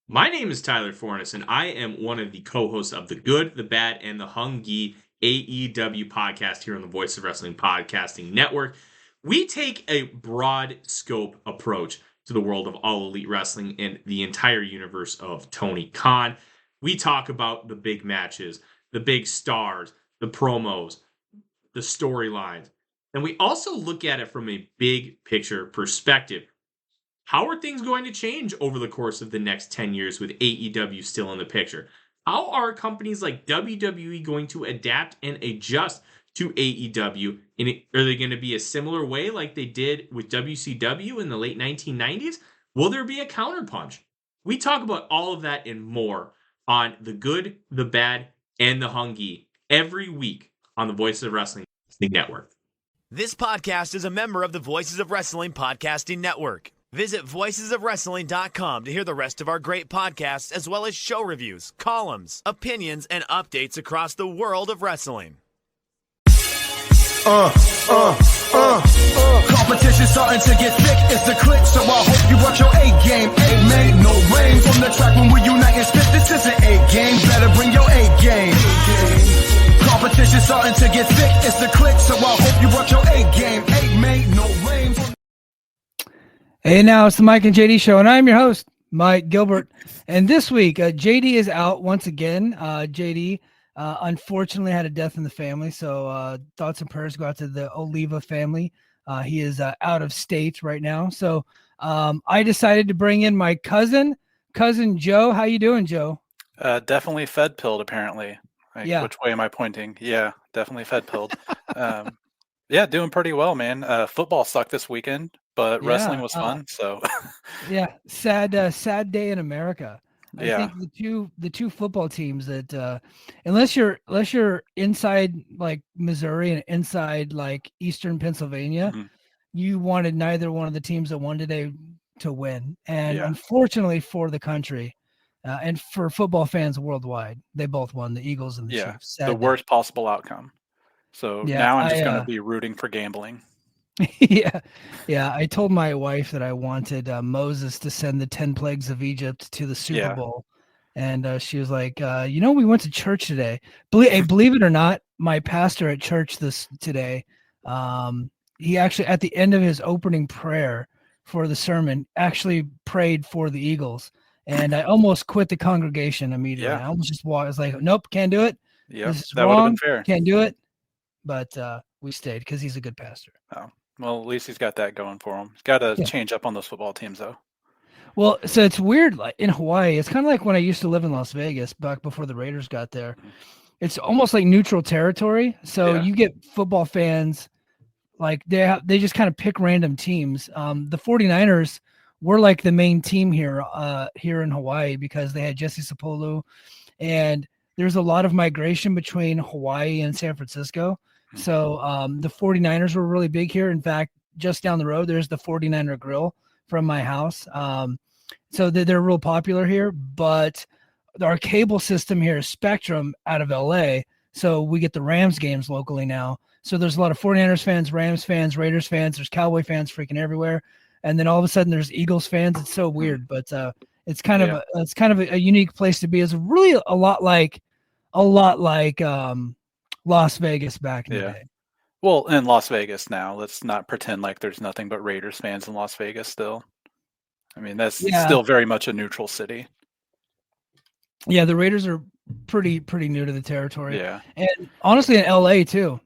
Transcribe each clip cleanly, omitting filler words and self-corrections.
My name is Tyler Fornes, and I am one of the co-hosts of the Good, the Bad, and the Hungy AEW podcast here on the Voice of Wrestling Podcasting Network. We take a broad scope approach to the world of All Elite Wrestling and the entire universe of Tony Khan. We talk about the big matches, the big stars, the promos, the storylines, and we also look at it from a big picture perspective. How are things going to change over the course of the next 10 years with AEW still in the picture? How are companies like WWE going to adapt and adjust to AEW? Are they going to be a similar way like they did with WCW in the late 1990s? Will there be a counterpunch? We talk about all of that and more on The Good, the Bad, and the Hungy every week on the Voices of Wrestling Network. This podcast is a member of the Voices of Wrestling Podcasting Network. Visit voicesofwrestling.com to hear the rest of our great podcasts, as well as show reviews, columns, opinions, and updates across the world of wrestling. Competition starting to get thick, it's the click, so I hope you work your A game. Amen, no rain from the track when we unite and spit. This is an A game, better bring your A game. Competition starting to get thick, it's the click, so I hope you work your A game. Amen, no rain from... Hey, now it's the Mike and JD show, and I'm your host, Mike Gilbert. And this week, JD is out once again. JD unfortunately had a death in the family, so thoughts and prayers go out to the Oliva family. He is out of state right now, so I decided to bring in my cousin Joe. How you doing, Joe? Definitely fed pilled, apparently. Like, yeah. Which way am I pointing? Yeah, definitely fed pilled. Yeah, doing pretty well, man. Football sucked this weekend, but wrestling was fun. So yeah, sad day in America. I think the two football teams that unless you're inside like Missouri and inside like Eastern Pennsylvania, you wanted neither one of the teams that won today to win. And unfortunately for the country and for football fans worldwide, they both won, the Eagles and the Chiefs. The worst possible outcome. So now I'm just going to be rooting for gambling. Yeah. I told my wife that I wanted Moses to send the 10 plagues of Egypt to the Super Bowl. And she was like, we went to church today. Believe it or not, my pastor at church today, he actually, at the end of his opening prayer for the sermon, actually prayed for the Eagles. And I almost quit the congregation immediately. I almost just walked. I was like, nope, can't do it. Yeah, this is that wrong. Would have been fair. Can't do it. But we stayed because he's a good pastor. Oh, well, at least he's got that going for him. He's got to change up on those football teams, though. Well, so it's weird. Like in Hawaii, it's kind of like when I used to live in Las Vegas back before the Raiders got there. It's almost like neutral territory. So you get football fans, like they just kind of pick random teams. The 49ers were like the main team here in Hawaii because they had Jesse Sapolu, and there's a lot of migration between Hawaii and San Francisco. So the 49ers were really big here. In fact, just down the road, there's the 49er Grill from my house. So they're real popular here, but our cable system here is Spectrum out of LA. So we get the Rams games locally now. So there's a lot of 49ers fans, Rams fans, Raiders fans. There's Cowboy fans freaking everywhere. And then all of a sudden there's Eagles fans. It's so weird, but it's kind of a unique place to be. It's really a lot like Las Vegas back in the day. Well, in Las Vegas now, let's not pretend like there's nothing but Raiders fans in Las Vegas still. I mean, that's still very much a neutral city. Yeah, the Raiders are pretty new to the territory. Yeah. And honestly in LA too.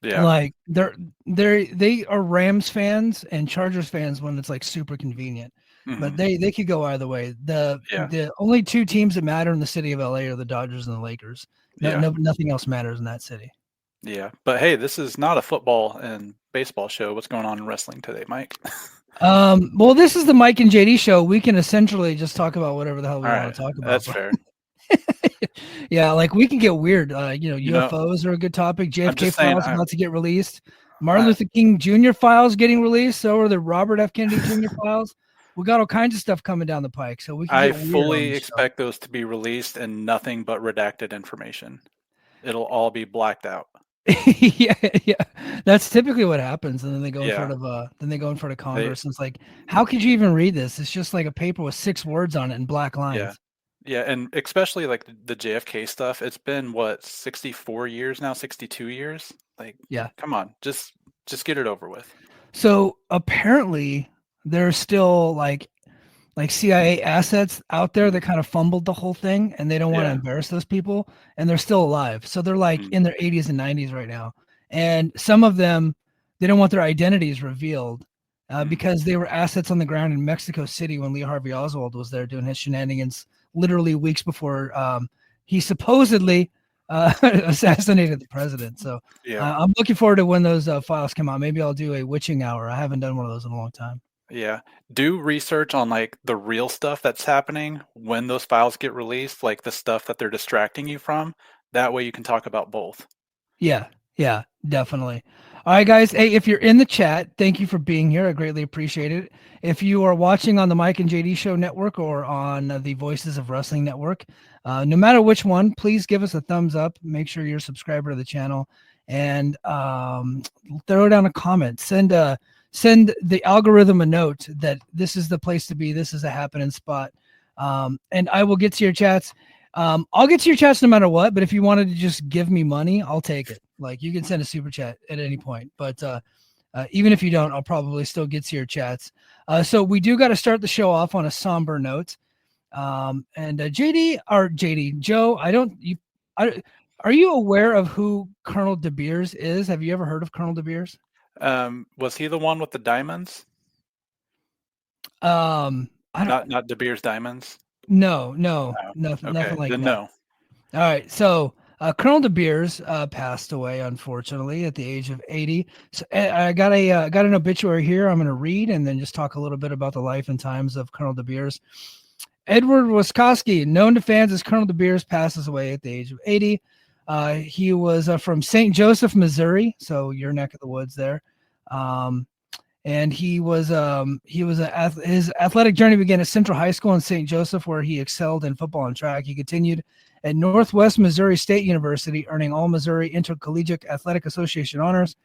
Yeah. Like they are Rams fans and Chargers fans when it's like super convenient. But they could go either way. The only two teams that matter in the city of LA are the Dodgers and the Lakers. Nothing else matters in that city. Yeah. But hey, this is not a football and baseball show. What's going on in wrestling today, Mike? Well, this is the Mike and JD show. We can essentially just talk about whatever the hell we want to talk about. That's fair. Yeah, like we can get weird. UFOs are a good topic. JFK files about to get released. Martin Luther King Jr. files getting released. So are the Robert F. Kennedy Jr. files. We got all kinds of stuff coming down the pike. So we can I fully expect those to be released and nothing but redacted information. It'll all be blacked out. yeah, yeah. That's typically what happens, and then they go in Yeah. front of Congress. And it's like, how could you even read this? It's just like a paper with 6 words on it in black Yeah. lines. Yeah, and especially like the JFK stuff, it's been what, 64 years now, 62 years? Like, Yeah. come on, just get it over with. So apparently there's still like CIA assets out there that kind of fumbled the whole thing, and they don't want to embarrass those people, and they're still alive. So they're like in their 80s and 90s right now. And some of them, they don't want their identities revealed because they were assets on the ground in Mexico City when Lee Harvey Oswald was there doing his shenanigans literally weeks before he supposedly assassinated the president. So I'm looking forward to when those files come out. Maybe I'll do a witching hour. I haven't done one of those in a long time. Yeah. Do research on like the real stuff that's happening when those files get released, like the stuff that they're distracting you from. That way you can talk about both. Yeah, definitely. All right, guys. Hey, if you're in the chat, thank you for being here. I greatly appreciate it. If you are watching on the Mike and JD Show Network or on the Voices of Wrestling Network, no matter which one, please give us a thumbs up. Make sure you're a subscriber to the channel and throw down a comment. Send the algorithm a note that this is the place to be. This is a happening spot. And I will get to your chats. I'll get to your chats no matter what, but if you wanted to just give me money, I'll take it. Like, you can send a super chat at any point, but even if you don't, I'll probably still get to your chats. So we do got to start the show off on a somber note. And Joe, are you aware of who Colonel DeBeers is? Have you ever heard of Colonel DeBeers? Was he the one with the diamonds? Not De Beers diamonds. No, nothing like that. No. All right, so Colonel DeBeers passed away, unfortunately, at the age of 80. So I got an obituary here. I'm going to read and then just talk a little bit about the life and times of Colonel DeBeers. Edward Wiskoski, known to fans as Colonel DeBeers, passes away at the age of 80. He was from St. Joseph, Missouri, so your neck of the woods there. And his athletic journey began at Central High School in St. Joseph, where he excelled in football and track. He continued at Northwest Missouri State University, earning all Missouri Intercollegiate Athletic Association honors.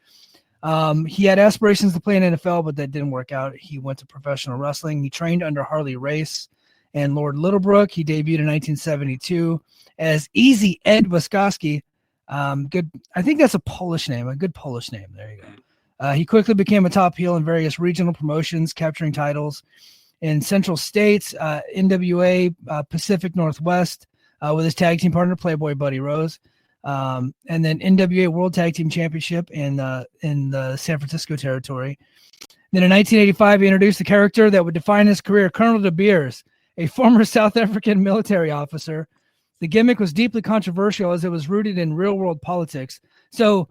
He had aspirations to play in NFL, but that didn't work out. He went to professional wrestling. He trained under Harley Race and Lord Littlebrook. He debuted in 1972 as Easy Ed Wiskoski. Good. I think that's a Polish name, a good Polish name. There you go. He quickly became a top heel in various regional promotions, capturing titles in Central States, NWA, Pacific Northwest, with his tag team partner, Playboy Buddy Rose, and then NWA World Tag Team Championship in the San Francisco territory. Then in 1985, he introduced the character that would define his career, Colonel DeBeers, a former South African military officer. The gimmick was deeply controversial as it was rooted in real-world politics. So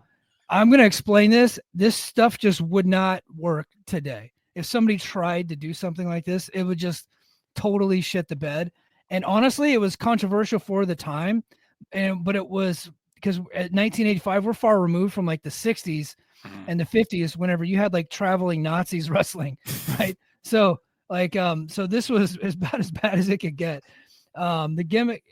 I'm going to explain this. This stuff just would not work today. If somebody tried to do something like this, it would just totally shit the bed. And honestly, it was controversial for the time. But it was because at 1985, we're far removed from like the 60s and the 50s, whenever you had like traveling Nazis wrestling, right? So so this was about as bad as it could get. The gimmick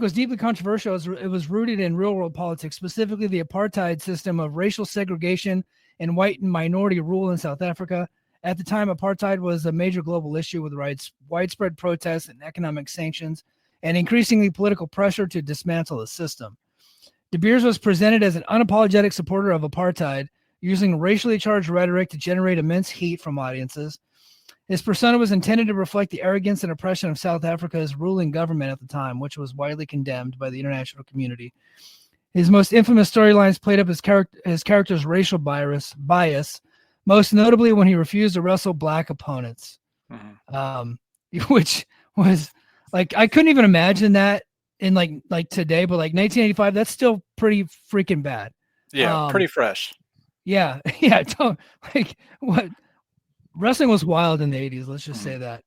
was deeply controversial as it was rooted in real-world politics, specifically the apartheid system of racial segregation and white and minority rule in South Africa. At the time, apartheid was a major global issue with widespread protests and economic sanctions and increasingly political pressure to dismantle the system. DeBeers was presented as an unapologetic supporter of apartheid, using racially charged rhetoric to generate immense heat from audiences. His persona was intended to reflect the arrogance and oppression of South Africa's ruling government at the time, which was widely condemned by the international community. His most infamous storylines played up his character's racial bias, most notably when he refused to wrestle black opponents, which was like, I couldn't even imagine that in like today, but like 1985, that's still pretty freaking bad. Yeah, pretty fresh. Yeah, like what. Wrestling was wild in the 80s, let's just say that.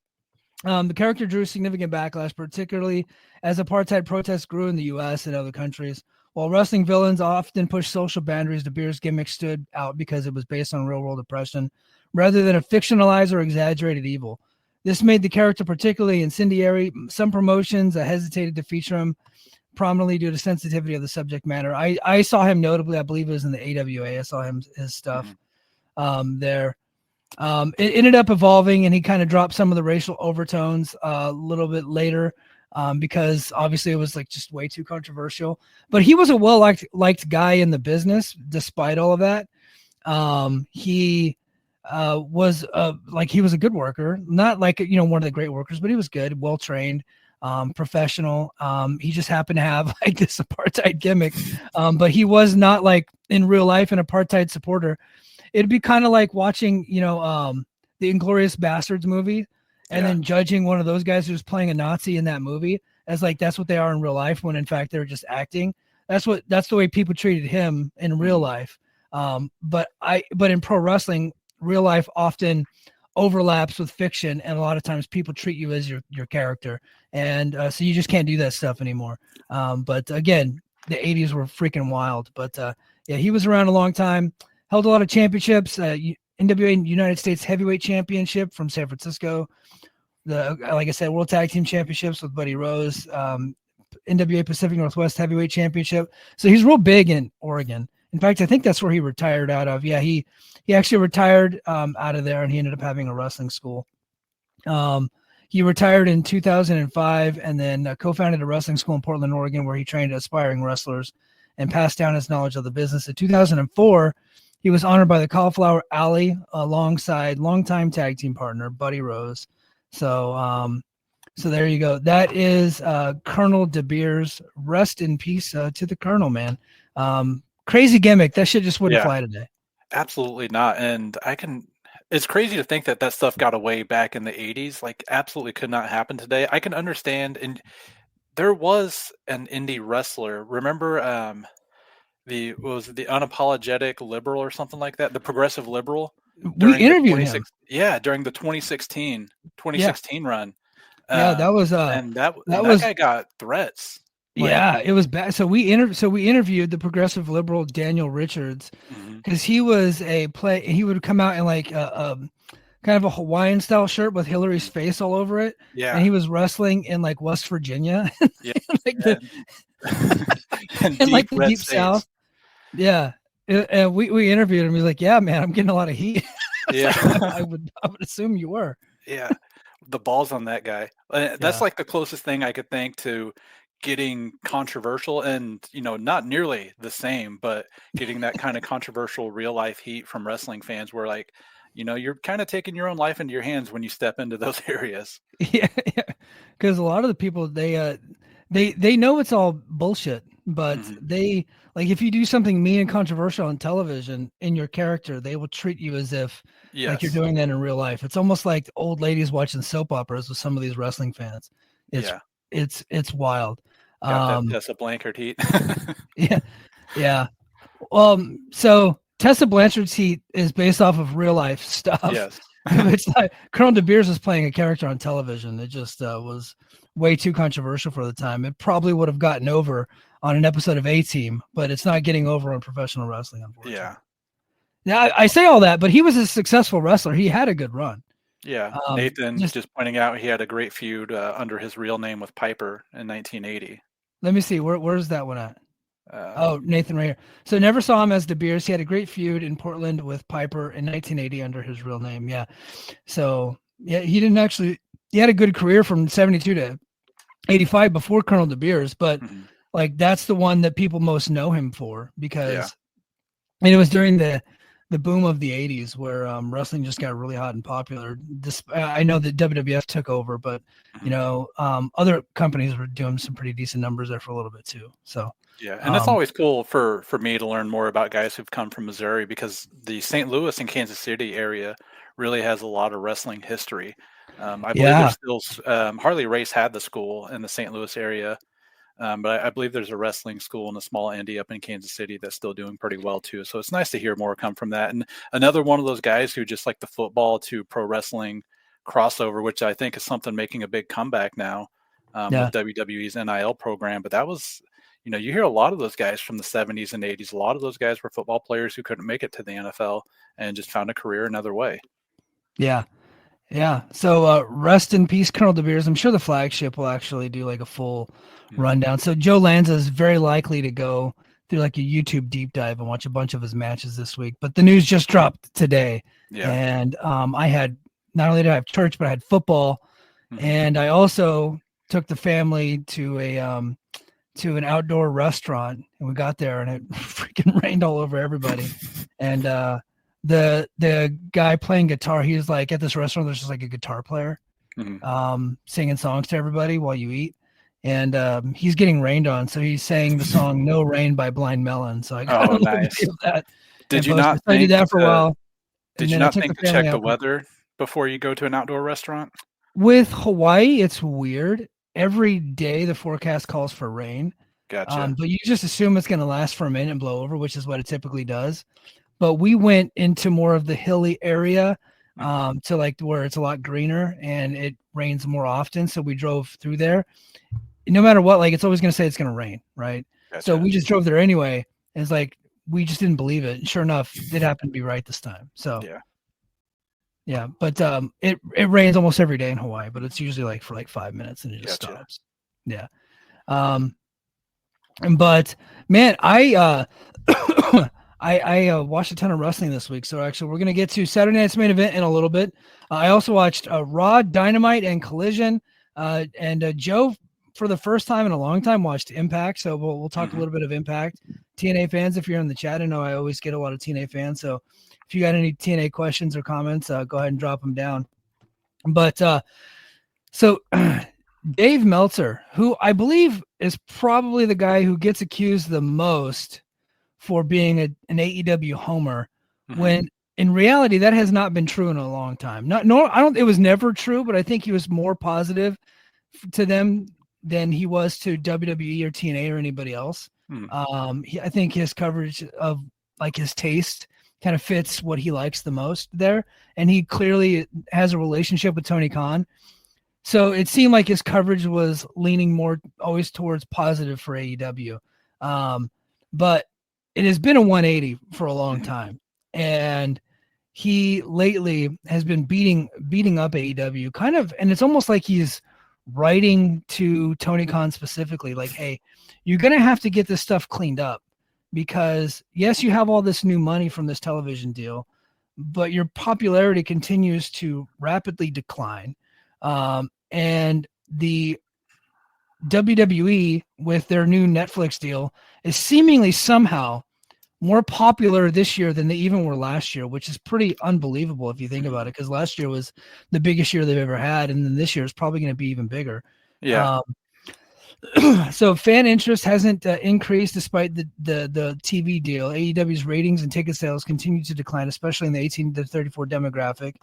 The character drew significant backlash, particularly as apartheid protests grew in the U.S. and other countries. While wrestling villains often pushed social boundaries, DeBeers' gimmick stood out because it was based on real-world oppression rather than a fictionalized or exaggerated evil. This made the character particularly incendiary. Some promotions hesitated to feature him, prominently due to sensitivity of the subject matter. I saw him notably, I believe it was in the AWA. I saw his stuff there. It ended up evolving, and he kind of dropped some of the racial overtones a little bit later because obviously it was like just way too controversial. But he was a liked guy in the business despite all of that. He was he was a good worker, not like, you know, one of the great workers, but he was good, well trained, professional. He just happened to have like this apartheid gimmick, but he was not like in real life an apartheid supporter. It'd be kind of like watching, you know, the Inglourious Bastards movie and then judging one of those guys who's playing a Nazi in that movie as like that's what they are in real life, when in fact they're just acting. That's the way people treated him in real life. But in pro wrestling, real life often overlaps with fiction, and a lot of times people treat you as your character, and so you just can't do that stuff anymore. But again, the 80s were freaking wild. But yeah, he was around a long time, held a lot of championships. NWA United States Heavyweight Championship from San Francisco, like I said, World Tag Team Championships with Buddy Rose, NWA Pacific Northwest Heavyweight Championship. So he's real big in Oregon. In fact, I think that's where he retired out of. Yeah, he actually retired out of there, and he ended up having a wrestling school. He retired in 2005 and then co-founded a wrestling school in Portland, Oregon, where he trained aspiring wrestlers and passed down his knowledge of the business. In 2004, he was honored by the Cauliflower Alley alongside longtime tag team partner Buddy Rose. So there you go. That is Colonel DeBeers. Rest in peace to the Colonel, man. Crazy gimmick. That shit just wouldn't fly today. Absolutely not. And it's crazy to think that stuff got away back in the 80s. Like, absolutely could not happen today. I can understand. And there was an indie wrestler. Remember the unapologetic liberal or something like that? The progressive liberal? We interviewed him. Yeah, during the 2016 run. That was and that guy got threats. Yeah, it was bad. So we interviewed the progressive liberal Daniel Richards, because he was he would come out in like kind of a Hawaiian style shirt with Hillary's face all over it. Yeah. And he was wrestling in like West Virginia. Yeah. like the deep South. Yeah. And we interviewed him. He's like, yeah, man, I'm getting a lot of heat. Yeah. I would assume you were. Yeah. The balls on that guy. That's like the closest thing I could think to getting controversial, and not nearly the same, but getting that kind of controversial real life heat from wrestling fans where like, you're kind of taking your own life into your hands when you step into those areas. Yeah. Because a lot of the people, they know it's all bullshit, but they like, if you do something mean and controversial on television in your character, they will treat you as if like you're doing that in real life. It's almost like old ladies watching soap operas with some of these wrestling fans. It's wild. Got that Tessa Blanchard heat. Yeah. So Tessa Blanchard's heat is based off of real life stuff. Yes. It's like Colonel DeBeers was playing a character on television. It just was way too controversial for the time. It probably would have gotten over on an episode of A-Team, but it's not getting over on professional wrestling, unfortunately. Yeah. Now I say all that, but he was a successful wrestler. He had a good run. Yeah, Nathan just pointing out he had a great feud under his real name with Piper in 1980. Let me see. Where's that one at? Nathan right here. So never saw him as DeBeers. He had a great feud in Portland with Piper in 1980 under his real name. Yeah. So yeah, he had a good career from 72 to 85 before Colonel DeBeers, but like that's the one that people most know him for, because and it was during the boom of the 80s where wrestling just got really hot and popular. I know that WWF took over, but other companies were doing some pretty decent numbers there for a little bit too. So yeah, and it's always cool for me to learn more about guys who've come from Missouri, because the St. Louis and Kansas City area really has a lot of wrestling history. I believe there's still Harley Race had the school in the St. Louis area. But I believe there's a wrestling school in a small indie up in Kansas City that's still doing pretty well too. So it's nice to hear more come from that. And another one of those guys who just like the football to pro wrestling crossover, which I think is something making a big comeback now with WWE's NIL program. But that was, you hear a lot of those guys from the 70s and 80s. A lot of those guys were football players who couldn't make it to the NFL and just found a career another way. Yeah. Yeah. So rest in peace, Colonel DeBeers. I'm sure the flagship will actually do like a full rundown. So Joe Lanza is very likely to go through like a YouTube deep dive and watch a bunch of his matches this week. But the news just dropped today. Yeah. And I had, not only did I have church, but I had football. And I also took the family to an outdoor restaurant, and we got there and it freaking rained all over everybody. And the guy playing guitar, he was like, at this restaurant, there's just like a guitar player singing songs to everybody while you eat. And he's getting rained on, so he's sang the song "No Rain" by Blind Melon. So I got nice. That. Did you not? I did that for a while. Did you not think to check the weather before you go to an outdoor restaurant? With Hawaii, it's weird. Every day the forecast calls for rain. Gotcha. But you just assume it's going to last for a minute and blow over, which is what it typically does. But we went into more of the hilly area to like where it's a lot greener and it rains more often. So we drove through there. No matter what, like it's always going to say it's going to rain, right? Gotcha. So we just drove there anyway. And it's like we just didn't believe it. And sure enough, it happened to be right this time. So yeah. But it rains almost every day in Hawaii, but it's usually like for like 5 minutes and it just stops. Yeah. But man, I watched a ton of wrestling this week. So actually we're going to get to Saturday night's main event in a little bit. I also watched Raw, Dynamite, and Collision. And Joe, for the first time in a long time, watched Impact. So we'll talk a little bit of Impact. TNA fans, if you're in the chat, I know I always get a lot of TNA fans. So if you got any TNA questions or comments, go ahead and drop them down. But so Dave Meltzer, who I believe is probably the guy who gets accused the most for being an AEW homer, when in reality that has not been true in a long time. It was never true, but I think he was more positive to them than he was to WWE or TNA or anybody else. I think his coverage of like his taste kind of fits what he likes the most there, and he clearly has a relationship with Tony Khan. So it seemed like his coverage was leaning more always towards positive for AEW. But it has been a 180 for a long time. And he lately has been beating up AEW kind of, and it's almost like he's writing to Tony Khan specifically, like, hey, you're going to have to get this stuff cleaned up because yes, you have all this new money from this television deal, but your popularity continues to rapidly decline. And the WWE with their new Netflix deal is seemingly somehow more popular this year than they even were last year, which is pretty unbelievable if you think about it, because last year was the biggest year they've ever had, and then this year is probably going to be even bigger. Yeah. So fan interest hasn't increased despite the TV deal. AEW's ratings and ticket sales continue to decline, especially in the 18 to 34 demographic.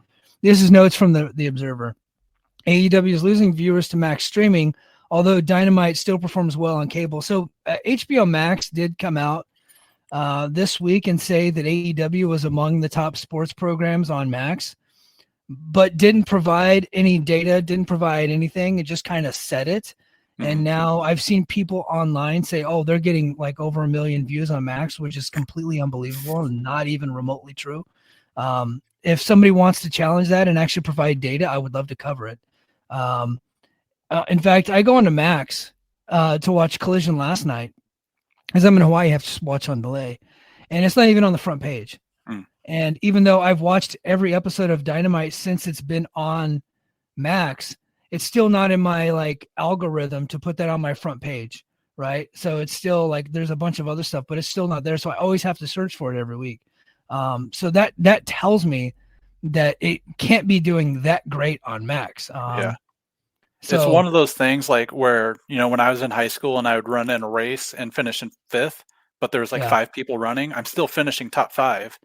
This is notes from the Observer. AEW is losing viewers to Max streaming, although Dynamite still performs well on cable. So HBO Max did come out this week and say that AEW was among the top sports programs on Max, but didn't provide any data, didn't provide anything. It just kind of said it. And now I've seen people online say, oh, they're getting like over 1 million views on Max, which is completely unbelievable and not even remotely true. If somebody wants to challenge that and actually provide data, I would love to cover it. In fact, I go into Max to watch Collision last night because I'm in Hawaii. I have to watch on delay, and it's not even on the front page. And even though I've watched every episode of Dynamite since it's been on Max, it's still not in my like algorithm to put that on my front page, right? So it's still like there's a bunch of other stuff, but it's still not there. So I always have to search for it every week. So that tells me that it can't be doing that great on Max. Yeah. So, it's one of those things like where, when I was in high school and I would run in a race and finish in 5th, but there was like 5 people running, I'm still finishing top 5.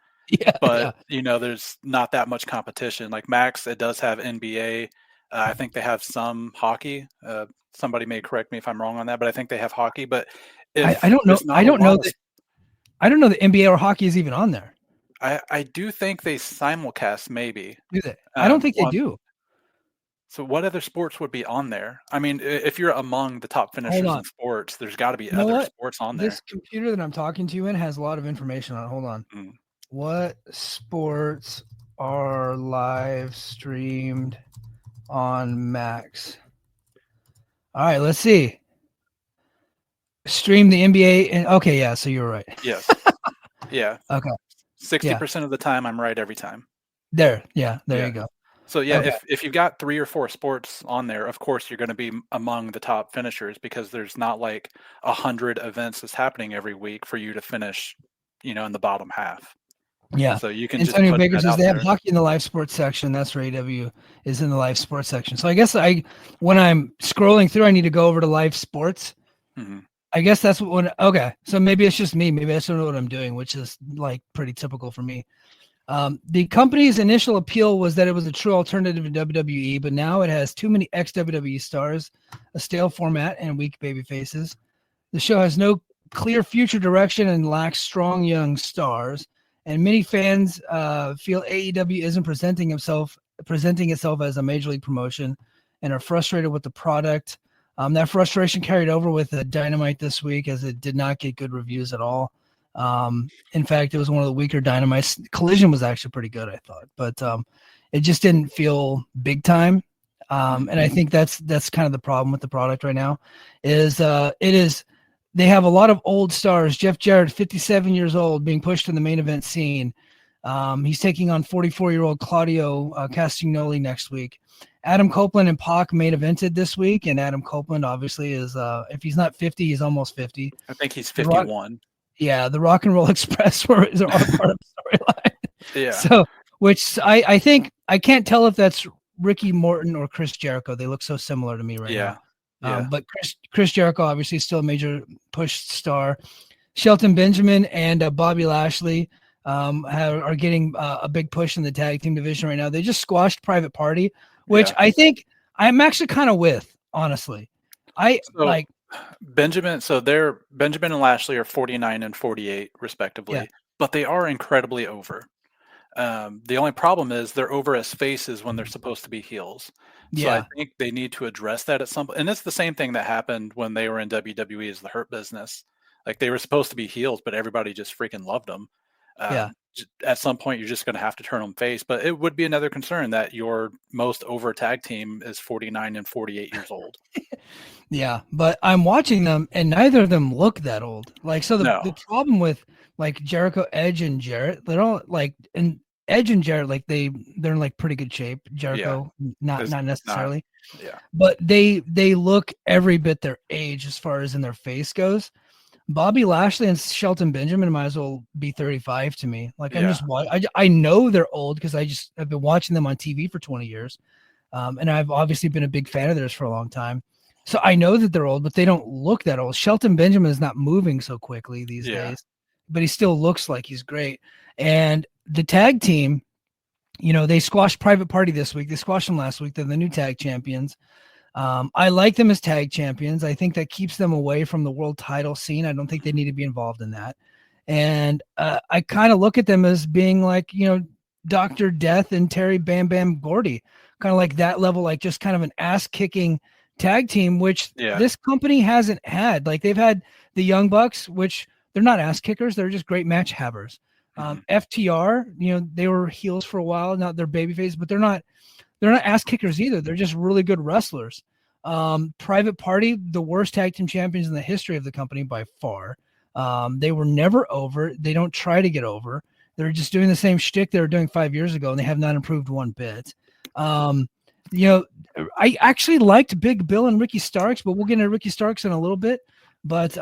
But there's not that much competition. Like Max, it does have NBA. I think they have some hockey. Somebody may correct me if I'm wrong on that, but I think they have hockey. But I don't know. I don't know that NBA or hockey is even on there. I do think they simulcast maybe. Do they? I don't think they do. So what other sports would be on there? I mean, if you're among the top finishers in sports, there's got to be other sports on there. This computer that I'm talking to you in has a lot of information on it. Hold on. What sports are live streamed on Max. All right, let's see. Stream the NBA. And okay, yeah, so you're right. Yes. Yeah. Okay. 60% of the time, I'm right every time. There you go. So yeah, Okay. if you've got 3 or 4 sports on there, of course you're going to be among the top finishers because there's not like 100 events that's happening every week for you to finish, in the bottom half. Yeah. So you can Antonio just Baker says they have hockey in the live sports section. That's where AEW is in the live sports section. So I guess when I'm scrolling through, I need to go over to live sports. Mm-hmm. I guess that's okay. So maybe it's just me. Maybe I just don't know what I'm doing, which is like pretty typical for me. The company's initial appeal was that it was a true alternative to WWE, but now it has too many ex-WWE stars, a stale format, and weak baby faces. The show has no clear future direction and lacks strong young stars. And many fans feel AEW isn't presenting itself as a major league promotion and are frustrated with the product. That frustration carried over with Dynamite this week as it did not get good reviews at all. In fact, it was one of the weaker Dynamites. Collision was actually pretty good, I thought, but it just didn't feel big time. And I think that's kind of the problem with the product right now is they have a lot of old stars. Jeff Jarrett, 57 years old, being pushed in the main event scene. He's taking on 44-year-old Claudio Castagnoli next week. Adam Copeland and Pac main evented this week, and Adam Copeland obviously is, if he's not 50, he's almost 50. I think he's 51. The Rock and Roll Express are part of the storyline. Yeah. So, which I think, I can't tell if that's Ricky Morton or Chris Jericho. They look so similar to me right now. Yeah. But Chris Jericho obviously is still a major push star. Shelton Benjamin and Bobby Lashley are getting a big push in the tag team division right now. They just squashed Private Party, which I think I'm actually kind of with, honestly. Benjamin and Lashley are 49 and 48 respectively, but they are incredibly over. The only problem is they're over as faces when they're supposed to be heels. So I think they need to address that at some point. And it's the same thing that happened when they were in WWE as the Hurt Business. Like they were supposed to be heels, but everybody just freaking loved them. At some point, you're just going to have to turn them face. But it would be another concern that your most over tag team is 49 and 48 years old. Yeah, but I'm watching them, and neither of them look that old. Like, so the problem with like Jericho, Edge, and Jarrett, they're all like, and Edge and Jarrett, like they're in like pretty good shape. Jericho, not necessarily. But they look every bit their age as far as in their face goes. Bobby Lashley and Shelton Benjamin might as well be 35 to me. Like I know they're old because I've been watching them on TV for 20 years. And I've obviously been a big fan of theirs for a long time. So I know that they're old, but they don't look that old. Shelton Benjamin is not moving so quickly these days, but he still looks like he's great. And the tag team, they squashed Private Party this week. They squashed them last week. They're the new tag champions. I like them as tag champions. I think that keeps them away from the world title scene. I don't think they need to be involved in that. And I kind of look at them as being like, Dr. Death and Terry Bam Bam Gordy, kind of like that level, like just kind of an ass-kicking tag team, which this company hasn't had. Like they've had the Young Bucks, which they're not ass kickers. They're just great match havers. FTR, they were heels for a while. Now they're babyface, but they're not ass kickers either. They're just really good wrestlers. Private Party, the worst tag team champions in the history of the company by far. They were never over. They don't try to get over. They're just doing the same shtick they were doing 5 years ago, and they have not improved one bit. I actually liked Big Bill and Ricky Starks, but we'll get into Ricky Starks in a little bit. But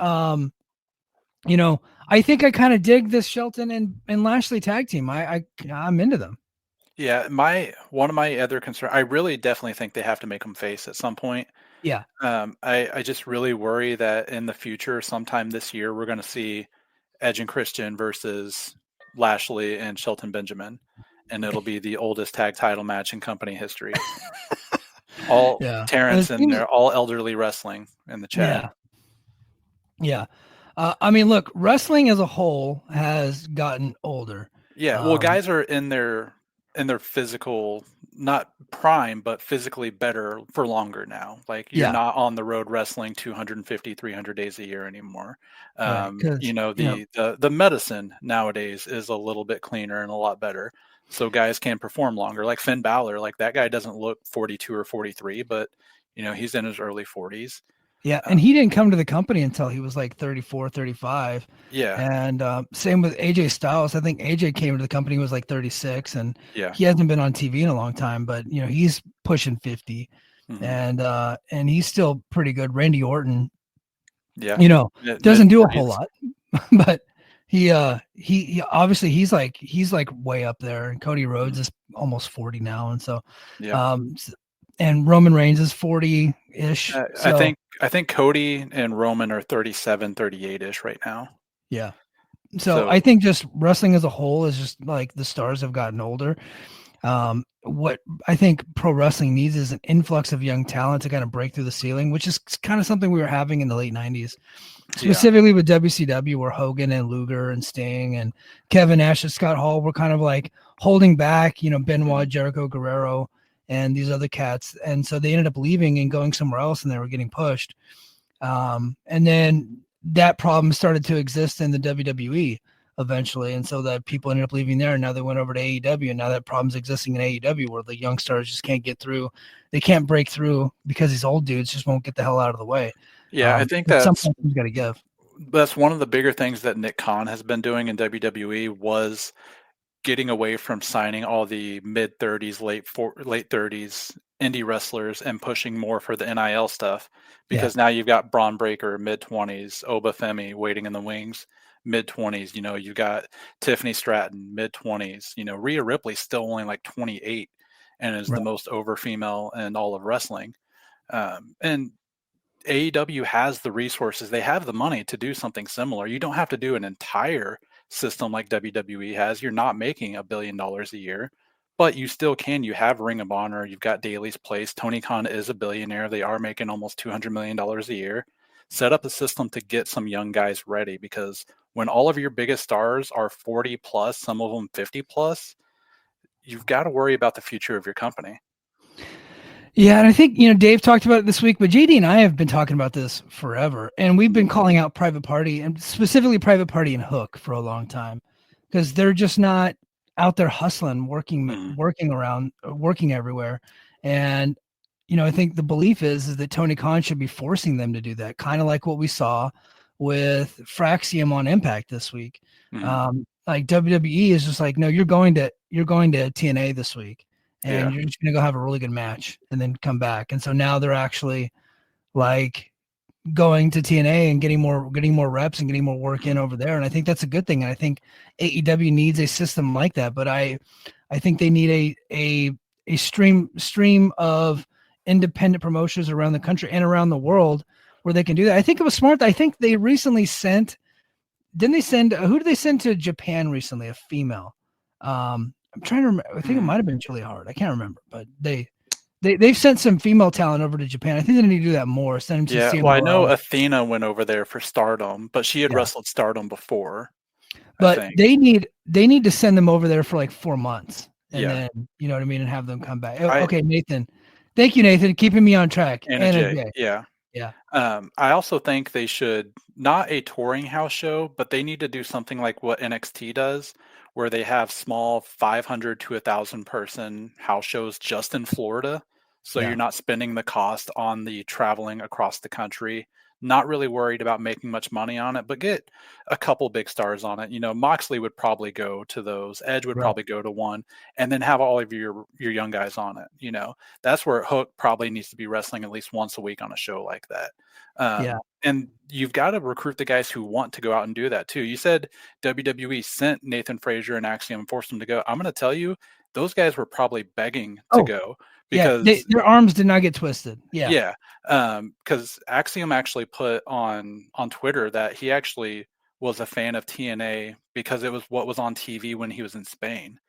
I think I kind of dig this Shelton and Lashley tag team. I'm into them. Yeah, one of my other concerns, I really definitely think they have to make them face at some point. Yeah. I just really worry that in the future, sometime this year, we're going to see Edge and Christian versus Lashley and Shelton Benjamin, and it'll be the oldest tag title match in company history. All Terrence and they're all elderly wrestling in the chat. Yeah. Look, wrestling as a whole has gotten older. Yeah. Well, guys are in their physical, not prime, but physically better for longer now. Like you're not on the road wrestling 250, 300 days a year anymore. The medicine nowadays is a little bit cleaner and a lot better. so guys can perform longer. Like Finn Balor, like that guy doesn't look 42 or 43, but he's in his early 40s. Yeah, and he didn't come to the company until he was like 34, 35. Yeah. And same with AJ Styles. I think AJ came to the company was like 36, and Yeah. he hasn't been on TV in a long time, but he's pushing 50. Mm-hmm. And he's still pretty good. Randy Orton, doesn't do a whole lot, but he obviously he's like way up there, and Cody Rhodes is almost 40 now, and so and Roman Reigns is 40-ish. I think Cody and Roman are 37, 38-ish right now. Yeah. So I think just wrestling as a whole is just like the stars have gotten older. What I think pro wrestling needs is an influx of young talent to kind of break through the ceiling, which is kind of something we were having in the late 90s, specifically with WCW, where Hogan and Luger and Sting and Kevin Nash and Scott Hall were kind of like holding back, Benoit, Jericho, Guerrero, and these other cats. And so they ended up leaving and going somewhere else, and they were getting pushed. And then that problem started to exist in the WWE eventually. And so that people ended up leaving there, and now they went over to AEW, and now that problem's existing in AEW where the young stars just can't get through. They can't break through because these old dudes just won't get the hell out of the way. Yeah, I think that's something you got to give. That's one of the bigger things that Nick Khan has been doing in WWE was getting away from signing all the mid 30s, late 30s indie wrestlers and pushing more for the NIL stuff, because now you've got Braun Breaker, mid 20s, Oba Femi waiting in the wings, mid 20s. You've got Tiffany Stratton, mid 20s. Rhea Ripley's still only like 28 and is the most over female in all of wrestling. And AEW has the resources. They have the money to do something similar. You don't have to do an entire system like WWE has. You're not making $1 billion a year, but you still can. You have Ring of Honor. You've got Daily's Place. Tony Khan is a billionaire. They are making almost $200 million a year. Set up a system to get some young guys ready, because when all of your biggest stars are 40 plus, some of them 50 plus, you've got to worry about the future of your company. Yeah, and I think, Dave talked about it this week, but JD and I have been talking about this forever, and we've been calling out Private Party, and specifically Private Party and Hook, for a long time, because they're just not out there hustling, working around, working everywhere. And, I think the belief is that Tony Khan should be forcing them to do that, kind of like what we saw with Fraxium on Impact this week. Like WWE is just like, no, you're going to TNA this week. And you're just going to go have a really good match and then come back. And so now they're actually like going to TNA and getting more reps and getting more work in over there. And I think that's a good thing. And I think AEW needs a system like that. But I think they need a stream of independent promotions around the country and around the world where they can do that. I think it was smart. I think they recently who did they send to Japan recently? A female. I'm trying to remember. I think it might have been Julia Hart. I can't remember, but they've sent some female talent over to Japan. I think they need to do that more. Send them to well, I know Athena went over there for Stardom, but she had wrestled Stardom before. But they need to send them over there for like 4 months, and then you know what I mean, and have them come back. Okay, Nathan. Thank you, Nathan, keeping me on track. Anna Jay. Yeah. I also think they should, not a touring house show, but they need to do something like what NXT does, where they have small 500 to 1,000 person house shows just in Florida. So you're not spending the cost on the traveling across the country, not really worried about making much money on it, but get a couple big stars on it. Moxley would probably go to those. Edge would probably go to one, and then have all of your young guys on it. That's where Hook probably needs to be wrestling at least once a week on a show like that. And you've got to recruit the guys who want to go out and do that too. You said WWE sent Nathan Frazier and Axiom and forced them to go. I'm going to tell you, those guys were probably begging to go, because their arms did not get twisted. Because Axiom actually put on Twitter that he actually was a fan of TNA because it was what was on TV when he was in Spain.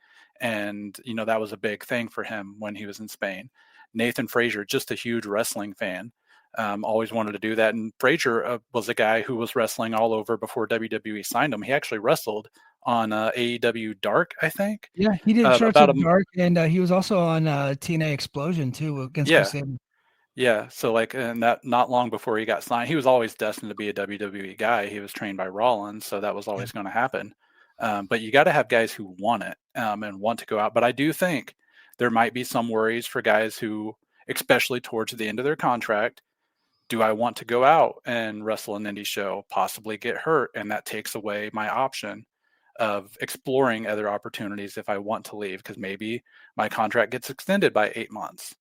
And, that was a big thing for him when he was in Spain. Nathan Frazier, just a huge wrestling fan. Always wanted to do that. And Frazier was a guy who was wrestling all over before WWE signed him. He actually wrestled on AEW Dark, I think. Yeah, he did Shorts of Dark, and he was also on TNA Explosion too against Mercedes. Yeah, so and that not long before he got signed, he was always destined to be a WWE guy. He was trained by Rollins, so that was always going to happen. But you got to have guys who want it and want to go out. But I do think there might be some worries for guys who, especially towards the end of their contract, do I want to go out and wrestle an indie show, possibly get hurt, and that takes away my option of exploring other opportunities if I want to leave, because maybe my contract gets extended by 8 months.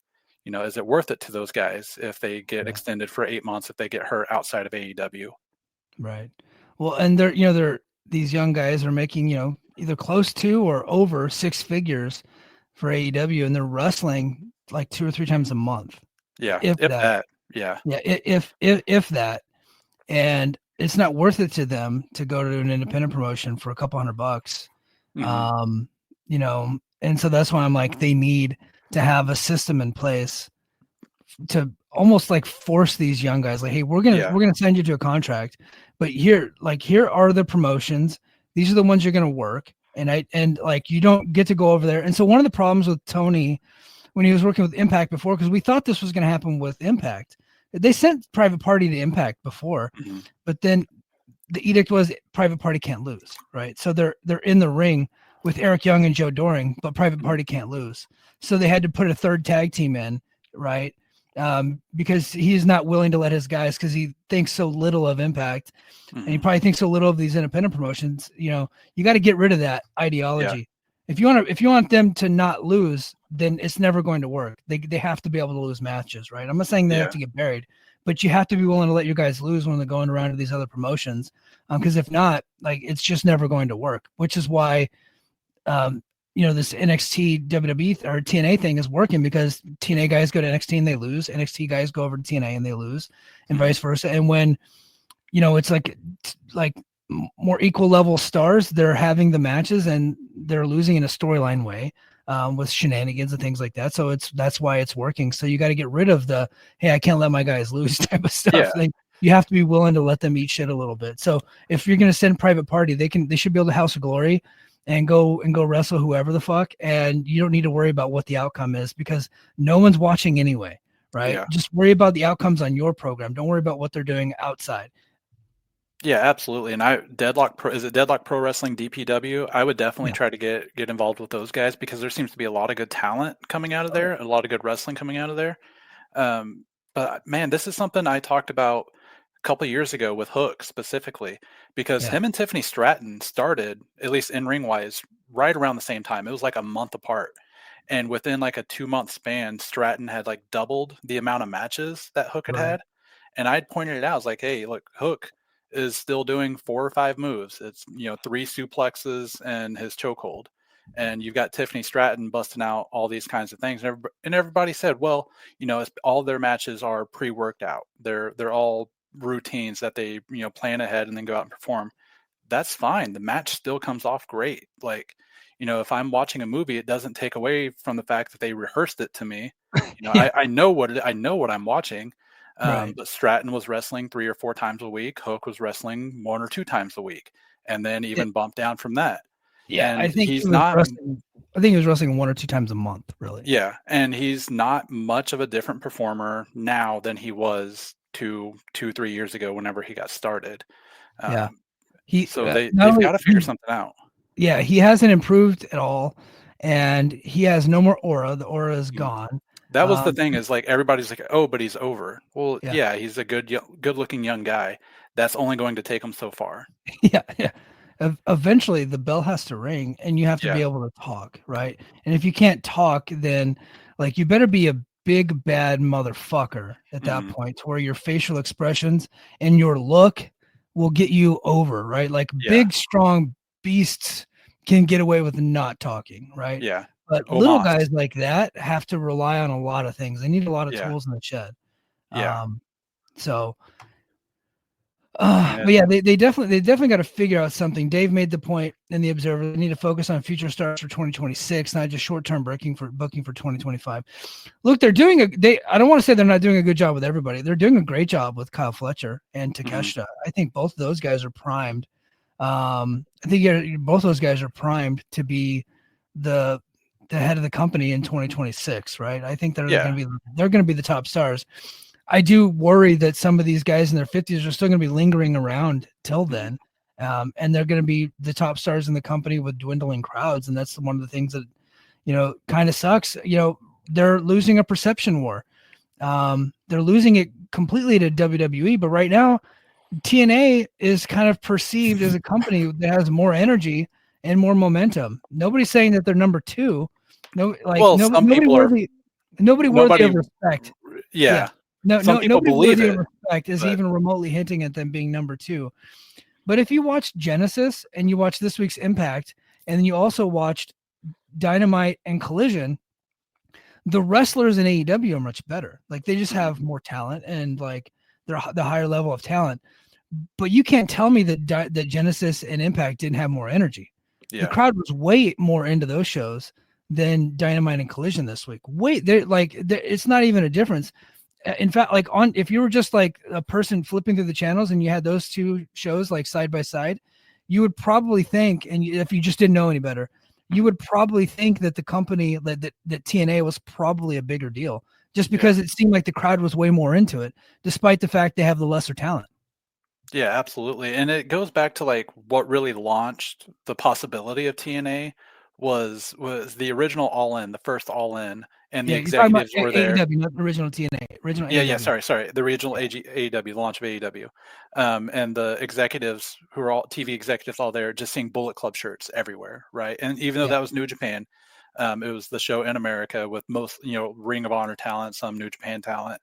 Is it worth it to those guys if they get extended for 8 months if they get hurt outside of AEW? Right. Well, and these young guys are making, either close to or over 6 figures for AEW, and they're wrestling like 2 or 3 times a month. Yeah. If that. Yeah. Yeah. If that, and it's not worth it to them to go to an independent promotion for a couple $100. Mm-hmm. And so that's why I'm like, they need to have a system in place to almost like force these young guys, like, hey, we're gonna send you to a contract, but here are the promotions. These are the ones you're gonna work, and like you don't get to go over there. And so one of the problems with Tony when he was working with Impact before, because we thought this was gonna happen with Impact, they sent Private Party to Impact before, mm-hmm. but then the edict was Private Party can't lose, right? So they're in the ring with Eric Young and Joe Doring, but Private Party can't lose. So they had to put a third tag team in, right? Because he's not willing to let his guys, because he thinks so little of Impact, mm-hmm. and he probably thinks so little of these independent promotions. You got to get rid of that ideology. Yeah. If you want them to not lose, then it's never going to work. They have to be able to lose matches, right? I'm not saying they have to get buried, but you have to be willing to let your guys lose when they're going around to these other promotions. Because if not, like, it's just never going to work. Which is why, this NXT WWE or TNA thing is working, because TNA guys go to NXT and they lose. NXT guys go over to TNA and they lose, and vice versa. And when, it's like more equal level stars, they're having the matches and they're losing in a storyline way, with shenanigans and things like that. So that's why it's working. So you got to get rid of the, hey, I can't let my guys lose type of stuff. Yeah. You have to be willing to let them eat shit a little bit. So if you're going to send Private Party, they should build a House of Glory and go wrestle whoever the fuck. And you don't need to worry about what the outcome is, because no one's watching anyway, right? Yeah. Just worry about the outcomes on your program. Don't worry about what they're doing outside. Yeah, absolutely. And Deadlock Pro Wrestling, DPW? I would definitely try to get involved with those guys, because there seems to be a lot of good talent coming out of there, a lot of good wrestling coming out of there. But man, this is something I talked about a couple of years ago with Hook specifically, because him and Tiffany Stratton started, at least in ring wise, right around the same time. It was like a month apart. And within like a 2-month span, Stratton had like doubled the amount of matches that Hook had. And I'd pointed it out. I was like, hey, look, Hook is still doing 4 or 5 moves. It's 3 suplexes and his chokehold, and you've got Tiffany Stratton busting out all these kinds of things. And everybody said, well, all their matches are pre-worked out. They're all routines that they plan ahead and then go out and perform. That's fine. The match still comes off great. Like, if I'm watching a movie, it doesn't take away from the fact that they rehearsed it to me. I know what I'm watching. But Stratton was wrestling 3 or 4 times a week. Hook was wrestling 1 or 2 times a week, and then even bumped down from that. Yeah, and I think he was wrestling 1 or 2 times a month, really. Yeah, and he's not much of a different performer now than he was 2-3 years ago whenever he got started. They've got to figure something out. Yeah, he hasn't improved at all, and he has no more aura. The aura is gone. That was the thing, is like everybody's like, oh, but he's over. Well, he's a good-looking young guy. That's only going to take him so far. Yeah. Eventually, the bell has to ring, and you have to be able to talk, right? And if you can't talk, then like you better be a big bad motherfucker at that point, to where your facial expressions and your look will get you over, right? Like big, strong beasts can get away with not talking, right? Yeah. But little guys like that have to rely on a lot of things. They need a lot of tools in the shed. Yeah. But they definitely got to figure out something. Dave made the point in the Observer. They need to focus on future stars for 2026, not just short-term booking for 2025. Look, I don't want to say they're not doing a good job with everybody. They're doing a great job with Kyle Fletcher and Takeshita. Mm-hmm. I think both of those guys are primed. I think both those guys are primed to be the head of the company in 2026, right? I think they're going to be the top stars. I do worry that some of these guys in their 50s are still going to be lingering around till then, and they're going to be the top stars in the company with dwindling crowds. And that's one of the things that, kind of sucks. They're losing a perception war. They're losing it completely to WWE, but right now TNA is kind of perceived as a company that has more energy and more momentum. Nobody's saying that they're number 2. Nobody worthy of respect. Yeah. Nobody worthy of respect is even remotely hinting at them being number 2. But if you watched Genesis and you watched this week's Impact, and then you also watched Dynamite and Collision, the wrestlers in AEW are much better. Like, they just have more talent, and like they're the higher level of talent. But you can't tell me that Genesis and Impact didn't have more energy. Yeah. The crowd was way more into those shows than Dynamite and Collision this week. It's not even a difference. In fact, if you were just like a person flipping through the channels and you had those two shows like side by side, you would probably think, and if you just didn't know any better, you would probably think that the company that TNA was probably a bigger deal, just because it seemed like the crowd was way more into it, despite the fact they have the lesser talent. Yeah, absolutely. And it goes back to like what really launched the possibility of TNA was the original All In, the first All In, and the executives were there. AEW, not the original TNA. Sorry. The original AEW, the launch of AEW. And the executives who are all TV executives all there, just seeing Bullet Club shirts everywhere, right? And even though that was New Japan, it was the show in America with most, Ring of Honor talent, some New Japan talent.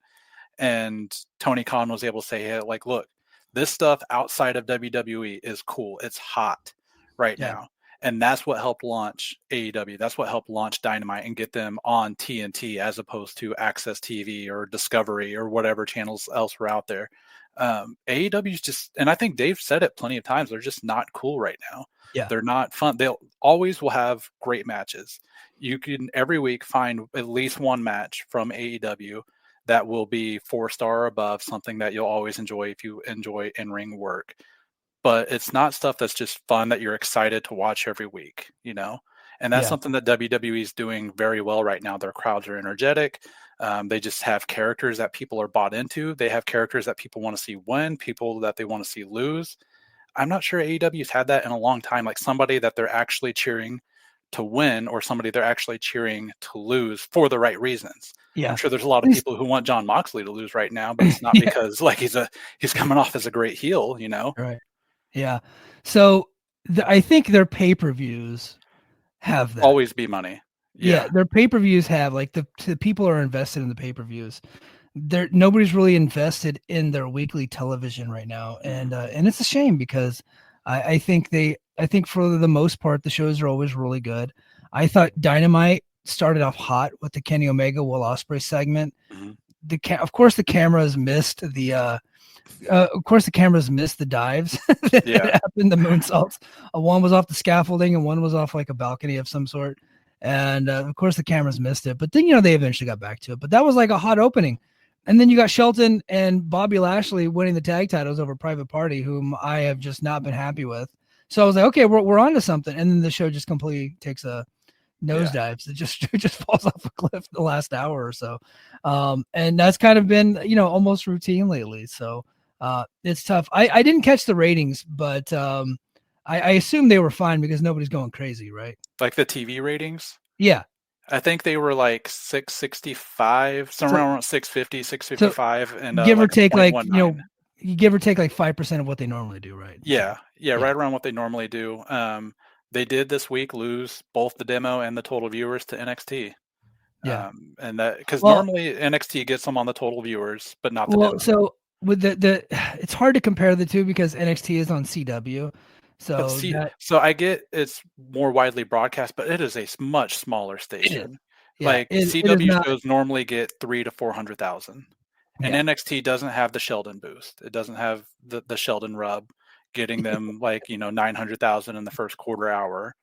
And Tony Khan was able to say, hey, like, look, this stuff outside of WWE is cool. It's hot right now. And that's what helped launch AEW. That's what helped launch Dynamite and get them on TNT as opposed to Access TV or Discovery or whatever channels else were out there. AEW's just, and I think Dave said it plenty of times, they're just not cool right now. Yeah. They're not fun. They'll always will have great matches. You can every week find at least one match from AEW that will be 4-star or above, something that you'll always enjoy if you enjoy in-ring work. But it's not stuff that's just fun that you're excited to watch every week, And that's something that WWE is doing very well right now. Their crowds are energetic. They just have characters that people are bought into. They have characters that people want to see win, people that they want to see lose. I'm not sure AEW's had that in a long time, like somebody that they're actually cheering to win or somebody they're actually cheering to lose for the right reasons. Yeah. I'm sure there's a lot of people who want Jon Moxley to lose right now, but it's not because like he's coming off as a great heel, Right. Yeah. So I think their pay-per-views have that. Always be money. Yeah. Their pay-per-views have like the people are invested in the pay-per-views. Nobody's really invested in their weekly television right now. And it's a shame because I think for the most part, the shows are always really good. I thought Dynamite started off hot with the Kenny Omega Will Ospreay segment. Mm-hmm. Of course, the cameras missed the dives that happened, the moonsaults. One was off the scaffolding and one was off like a balcony of some sort. And of course, the cameras missed it. But then, they eventually got back to it. But that was like a hot opening. And then you got Shelton and Bobby Lashley winning the tag titles over Private Party, whom I have just not been happy with. So I was like, okay, we're on to something. And then the show just completely takes a nosedive. It just falls off a cliff the last hour or so. And that's kind of been, almost routine lately. So it's tough. I didn't catch the ratings, but I assume they were fine because nobody's going crazy, right? Like the TV ratings? Yeah. I think they were like 665, somewhere around 650, 655, and give or take like give or take like 5% of what they normally do, right? Yeah, right around what they normally do. They did this week lose both the demo and the total viewers to NXT. Yeah, and that because normally NXT gets them on the total viewers, but not the demo. So with the it's hard to compare the two because NXT is on CW. So I get it's more widely broadcast, but it is a much smaller station. CW shows normally get 300,000 to 400,000, and NXT doesn't have the Sheldon boost. It doesn't have the Sheldon rub, getting them 900,000 in the first quarter hour.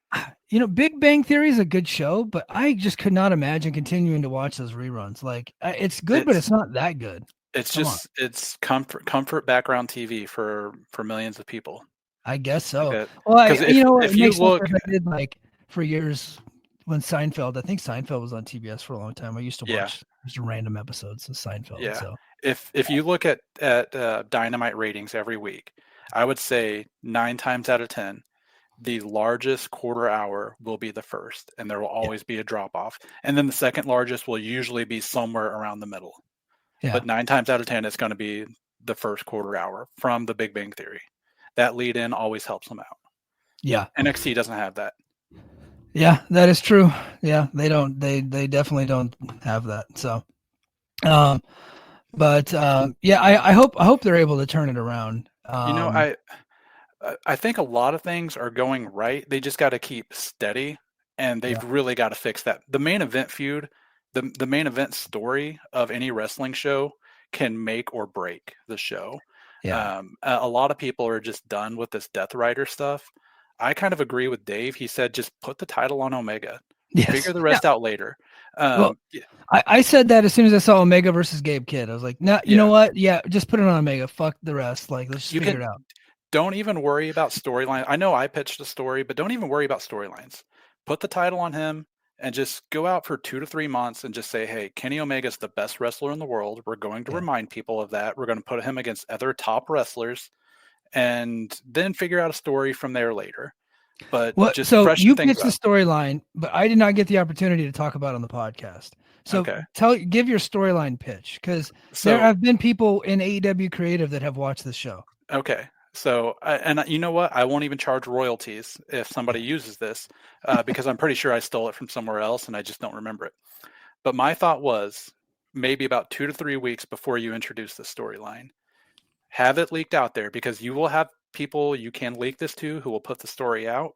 Big Bang Theory is a good show, but I just could not imagine continuing to watch those reruns. It's good, but it's not that good. It's comfort backround TV for millions of people. I guess so. If you look, I did for years when Seinfeld. I think Seinfeld was on TBS for a long time. I used to watch just random episodes of Seinfeld. Yeah. So if you look at Dynamite ratings every week, I would say 9 times out of 10, the largest quarter hour will be the first, and there will always be a drop off. And then the second largest will usually be somewhere around the middle. Yeah. But 9 times out of 10, it's going to be the first quarter hour from the Big Bang Theory. That lead in always helps them out. Yeah. NXT doesn't have that. Yeah, that is true. Yeah, they don't. They definitely don't have that. So, yeah, I hope they're able to turn it around. I think a lot of things are going right. They just got to keep steady, and they've really got to fix that. The main event feud, the main event story of any wrestling show can make or break the show. Yeah. A lot of people are just done with this Death Rider stuff. I kind of agree with Dave. He said, just put the title on Omega. Yes. Figure the rest out later. I said that as soon as I saw Omega versus Gabe Kidd. I was like, no, you know what? Yeah, just put it on Omega. Fuck the rest. Like, let's just figure it out. Don't even worry about storyline. I know I pitched a story, but don't even worry about storylines. Put the title on him and just go out for 2 to 3 months and just say, hey, Kenny Omega's the best wrestler in the world. We're going to remind people of that. We're going to put him against other top wrestlers and then figure out a story from there later. But just so freshen you things pitched the storyline, but I did not get the opportunity to talk about it on the podcast. So give your storyline pitch, because there have been people in AEW Creative that have watched this show. Okay. So, and you know what? I won't even charge royalties if somebody uses this because I'm pretty sure I stole it from somewhere else and I just don't remember it. But my thought was maybe about 2 to 3 weeks before you introduce the storyline, have it leaked out there, because you will have people you can leak this to who will put the story out.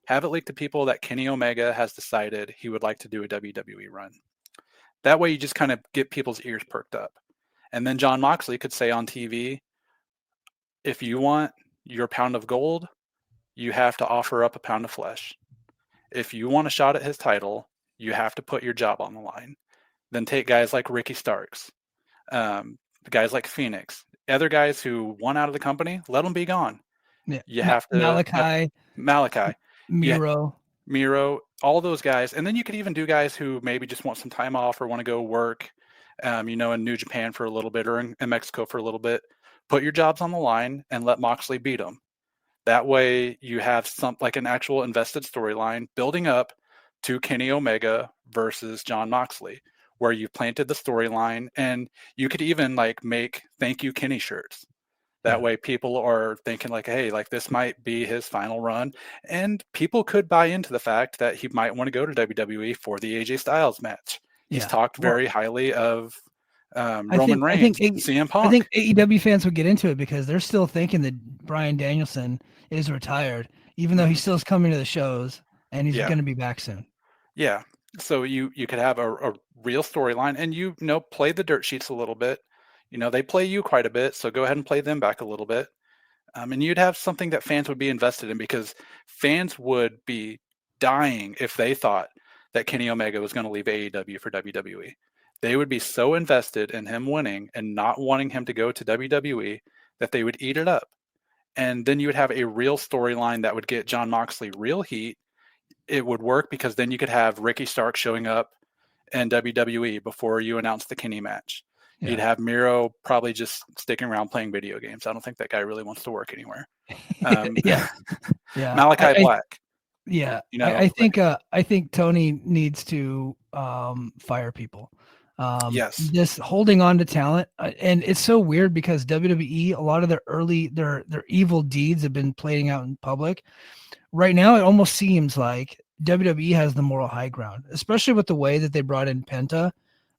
Have it leaked to people that Kenny Omega has decided he would like to do a WWE run. That way you just kind of get people's ears perked up. And then Jon Moxley could say on TV, if you want your pound of gold, you have to offer up a pound of flesh. If you want a shot at his title, you have to put your job on the line. Then take guys like Ricky Starks, guys like Phoenix, other guys who want out of the company, let them be gone. Yeah. You have to Malachi, Miro, all those guys. And then you could even do guys who maybe just want some time off or want to go work, in New Japan for a little bit or in Mexico for a little bit. Put your jobs on the line and let Moxley beat them. That way you have an actual invested storyline building up to Kenny Omega versus Jon Moxley, where you planted the storyline, and you could even make thank you Kenny shirts. That way people are thinking hey, this might be his final run, and people could buy into the fact that he might want to go to WWE for the AJ Styles match. He's talked very highly of Roman Reigns, CM Punk. I think AEW fans would get into it because they're still thinking that Bryan Danielson is retired, even though he still is coming to the shows and he's going to be back soon. Yeah. So you could have a real storyline, and play the dirt sheets a little bit. They play you quite a bit, so go ahead and play them back a little bit. And you'd have something that fans would be invested in, because fans would be dying if they thought that Kenny Omega was going to leave AEW for WWE. They would be so invested in him winning and not wanting him to go to WWE that they would eat it up. And then you would have a real storyline that would get Jon Moxley real heat. It would work because then you could have Ricky Starks showing up in WWE before you announce the Kenny match. Yeah. You'd have Miro probably just sticking around playing video games. I don't think that guy really wants to work anywhere. Malachi Black. Yeah. I think Tony needs to fire people. Just holding on to talent, and it's so weird because WWE, a lot of their evil deeds have been playing out in public. Right now, it almost seems like WWE has the moral high ground, especially with the way that they brought in Penta,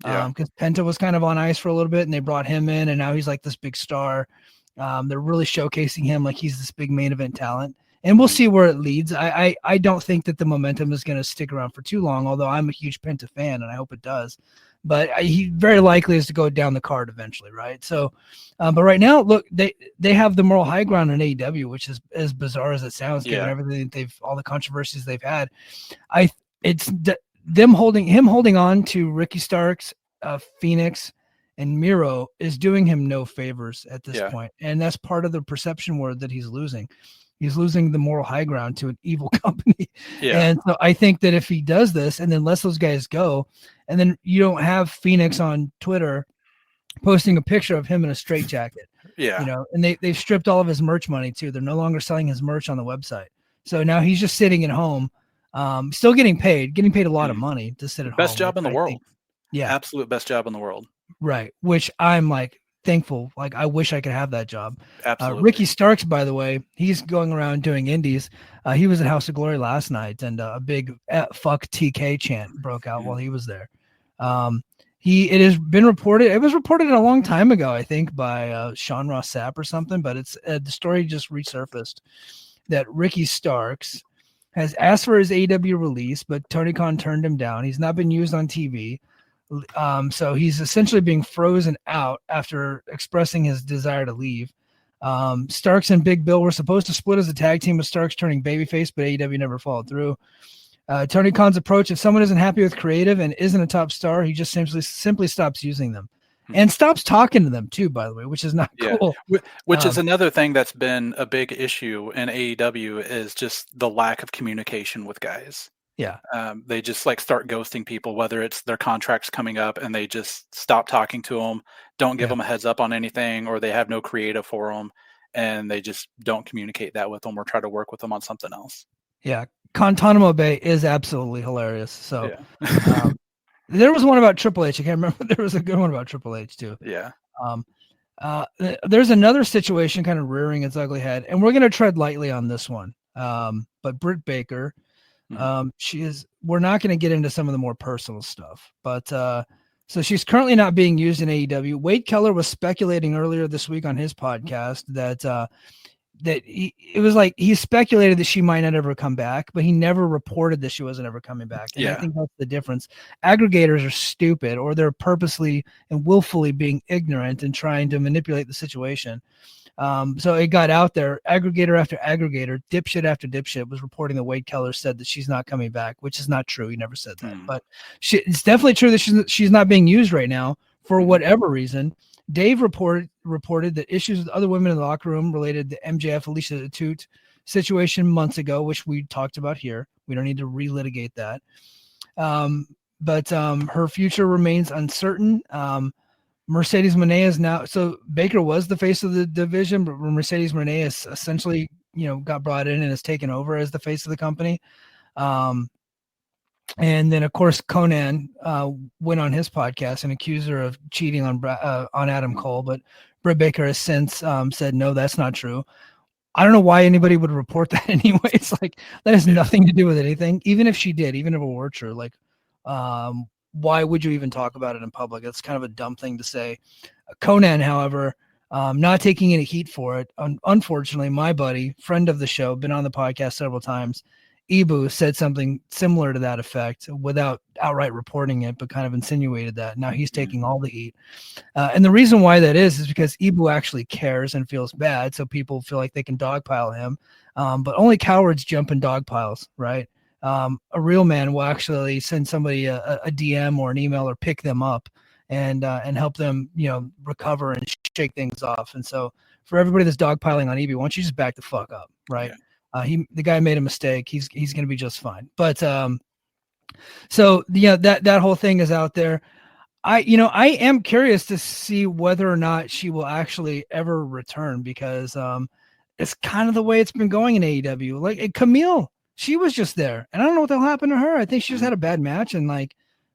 because Penta was kind of on ice for a little bit, and they brought him in, and now he's like this big star. They're really showcasing him like he's this big main event talent, and we'll see where it leads. I don't think that the momentum is going to stick around for too long, although I'm a huge Penta fan, and I hope it does. But he very likely is to go down the card eventually, right? So, but right now, look, they have the moral high ground in AEW, which is as bizarre as it sounds, given everything all the controversies they've had. It's him holding on to Ricky Starks, Phoenix, and Miro is doing him no favors at this point, and that's part of the perception war that he's losing. He's losing the moral high ground to an evil company. Yeah. And so I think that if he does this and then lets those guys go, and then you don't have Phoenix on Twitter posting a picture of him in a straitjacket. Yeah. You know, and they've stripped all of his merch money too. They're no longer selling his merch on the website. So now he's just sitting at home, still getting paid a lot of money to sit at home. Best job in the world. Yeah. Absolute best job in the world. Right. Which I'm like thankful. Like I wish I could have that job. Absolutely. Ricky Starks, by the way, he's going around doing indies. He was at House of Glory last night, and a big fuck TK chant broke out while he was there. It has been reported. It was reported a long time ago, I think, by Sean Ross Sapp or something. But it's the story just resurfaced that Ricky Starks has asked for his AEW release, but Tony Khan turned him down. He's not been used on TV. So he's essentially being frozen out after expressing his desire to leave. Starks and Big Bill were supposed to split as a tag team with Starks turning babyface, but AEW never followed through. Tony Khan's approach: if someone isn't happy with creative and isn't a top star, he just simply stops using them and stops talking to them too, by the way, which is not cool. Which is another thing that's been a big issue in AEW is just the lack of communication with guys. Yeah. They just like start ghosting people, whether it's their contracts coming up and they just stop talking to them, don't give them a heads up on anything, or they have no creative for them and they just don't communicate that with them or try to work with them on something else. Yeah. Guantanamo Bay is absolutely hilarious. So there was one about Triple H. I can't remember. There was a good one about Triple H too. Yeah. There's another situation kind of rearing its ugly head, and we're going to tread lightly on this one. But Britt Baker, we're not going to get into some of the more personal stuff, but so she's currently not being used in AEW. Wade Keller was speculating earlier this week on his podcast that he speculated that she might not ever come back, but he never reported that she wasn't ever coming back. And I think that's the difference. Aggregators are stupid, or they're purposely and willfully being ignorant and trying to manipulate the situation. So it got out there. Aggregator after aggregator, dipshit after dipshit was reporting that Wade Keller said that she's not coming back, which is not true. He never said that, but it's definitely true that she's not being used right now for whatever reason. Dave reported that issues with other women in the locker room related to MJF-Alicia Atout situation months ago, which we talked about here. We don't need to relitigate that. But her future remains uncertain. Mercedes Moné is now, so Baker was the face of the division, but Mercedes Moné is essentially, got brought in and has taken over as the face of the company. And then, of course, Conan went on his podcast and accused her of cheating on Adam Cole, but Britt Baker has since said, no, that's not true. I don't know why anybody would report that anyway. It's like, that has nothing to do with anything. Even if she did, even if it were true, like, why would you even talk about it in public? It's kind of a dumb thing to say. Conan, however, not taking any heat for it. Unfortunately, my buddy, friend of the show, been on the podcast several times, Ibu, said something similar to that effect without outright reporting it, but kind of insinuated that. Now he's taking all the heat. And the reason why that is because Ibu actually cares and feels bad, so people feel like they can dogpile him. But only cowards jump in dog piles, right? A real man will actually send somebody a DM or an email or pick them up and help them, recover and shake things off. And so for everybody that's dogpiling on Ibu, why don't you just back the fuck up, right? The guy made a mistake. He's going to be just fine. But so that whole thing is out there. I am curious to see whether or not she will actually ever return, because it's kind of the way it's been going in AEW. Like Camille, she was just there, and I don't know what the hell happened to her. I think she just had a bad match, and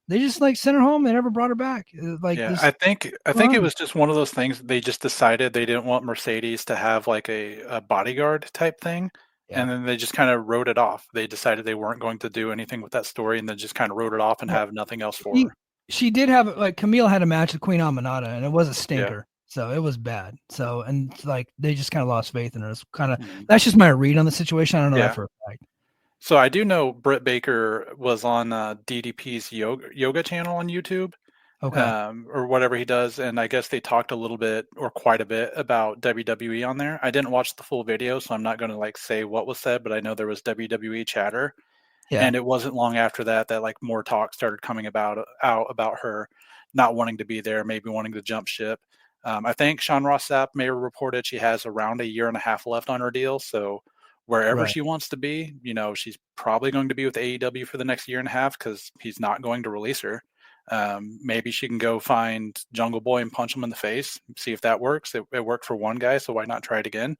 they just sent her home. They never brought her back. I think it was just one of those things. They just decided they didn't want Mercedes to have like a bodyguard type thing. Yeah. And then they just kind of wrote it off. They decided they weren't going to do anything with that story, and then just kind of wrote it off and have nothing else for her. She did have, Camille had a match with Queen Aminata, and it was a stinker. So it was bad. So, and they just kind of lost faith in her. It's kind of, that's just my read on the situation. I don't know that for a fact. So I do know Britt Baker was on DDP's yoga channel on YouTube. Okay. Or whatever he does. And I guess they talked a little bit or quite a bit about WWE on there. I didn't watch the full video, so I'm not going to say what was said, but I know there was WWE chatter. Yeah. And it wasn't long after that more talk started coming out about her not wanting to be there, maybe wanting to jump ship. I think Sean Ross Sapp may have reported she has around a year and a half left on her deal. So wherever she wants to be, she's probably going to be with AEW for the next year and a half, because he's not going to release her. Maybe she can go find Jungle Boy and punch him in the face, see if that works. It worked for one guy, so why not try it again?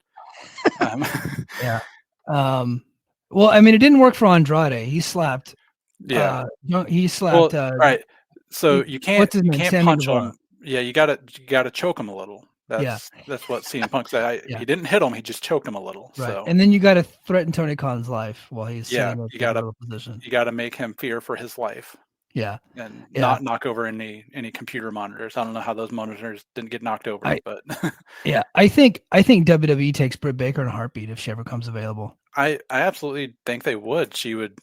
Yeah. Well, I mean, it didn't work for Andrade. He slapped. Yeah. He slapped. Right. So you can't punch Guevara. him. Yeah, you gotta choke him a little. That's what CM Punk said. He didn't hit him; he just choked him a little. Right. So. And then you got to threaten Tony Khan's life while he's sitting in you a position. You gotta make him fear for his life. Yeah. And not knock over any computer monitors. I don't know how those monitors didn't get knocked over, but yeah, I think WWE takes Britt Baker in a heartbeat if she ever comes available. I absolutely think they would. She would.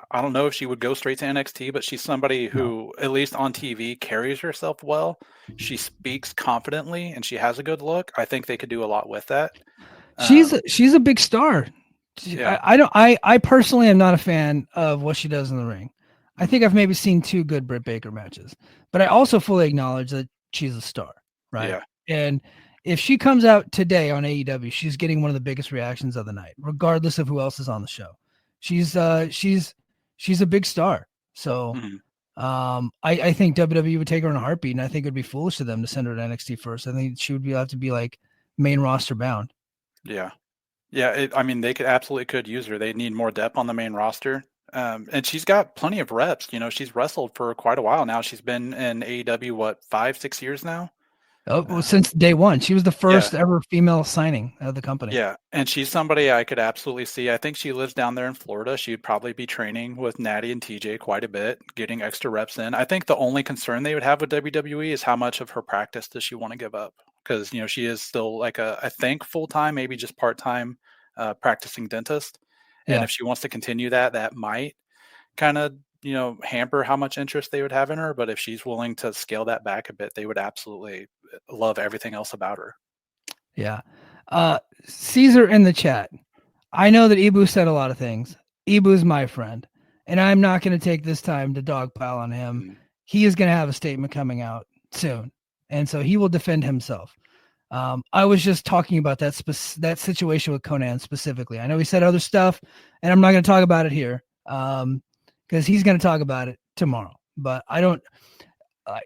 I don't know if she would go straight to NXT, but she's somebody who, at least on TV, carries herself well. She speaks confidently, and she has a good look. I think they could do a lot with that. She's a big star. Yeah. I personally am not a fan of what she does in the ring. I think I've maybe seen 2 good Britt Baker matches, but I also fully acknowledge that she's a star, right? Yeah. And if she comes out today on AEW, she's getting one of the biggest reactions of the night, regardless of who else is on the show. She's a big star. So I think WWE would take her in a heartbeat, and I think it'd be foolish of them to send her to NXT first. I think she would have to be like main roster bound. Yeah. Yeah. I mean, they could use her. They need more depth on the main roster. And she's got plenty of reps. You know, she's wrestled for quite a while now. She's been in AEW, 5-6 years now? Oh, since day one. She was the first ever female signing of the company. Yeah, and she's somebody I could absolutely see. I think she lives down there in Florida. She'd probably be training with Natty and TJ quite a bit, getting extra reps in. I think the only concern they would have with WWE is how much of her practice does she want to give up? Because, you know, she is still like I think full-time, maybe just part-time practicing dentist. And if she wants to continue that might kind of, you know, hamper how much interest they would have in her. But if she's willing to scale that back a bit, they would absolutely love everything else about her. Yeah. Caesar in the chat. I know that Ibu said a lot of things. Ibu's my friend, and I'm not going to take this time to dogpile on him. He is going to have a statement coming out soon, and so he will defend himself. I was just talking about that situation with Conan specifically. I know he said other stuff, and I'm not going to talk about it here because he's going to talk about it tomorrow. But I don't.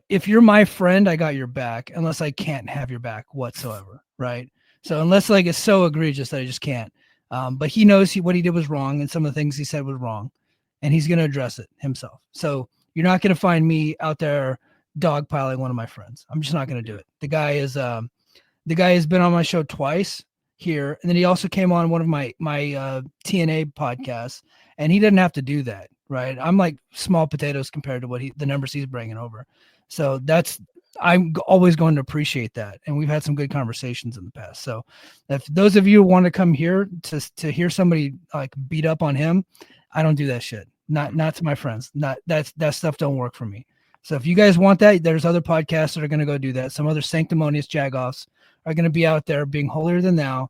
If you're my friend, I got your back, unless I can't have your back whatsoever, right? So unless like it's so egregious that I just can't. But he knows what he did was wrong, and some of the things he said was wrong, and he's going to address it himself. So you're not going to find me out there dogpiling one of my friends. I'm just not going to do it. The guy has been on my show twice here, and then he also came on one of my TNA podcasts, and he didn't have to do that, right? I'm like small potatoes compared to the numbers he's bringing over. So I'm always going to appreciate that, and we've had some good conversations in the past. So if those of you want to come here to hear somebody like beat up on him, I don't do that shit. Not to my friends. That stuff don't work for me. So if you guys want that, there's other podcasts that are going to go do that. Some other sanctimonious jagoffs are going to be out there being holier than thou,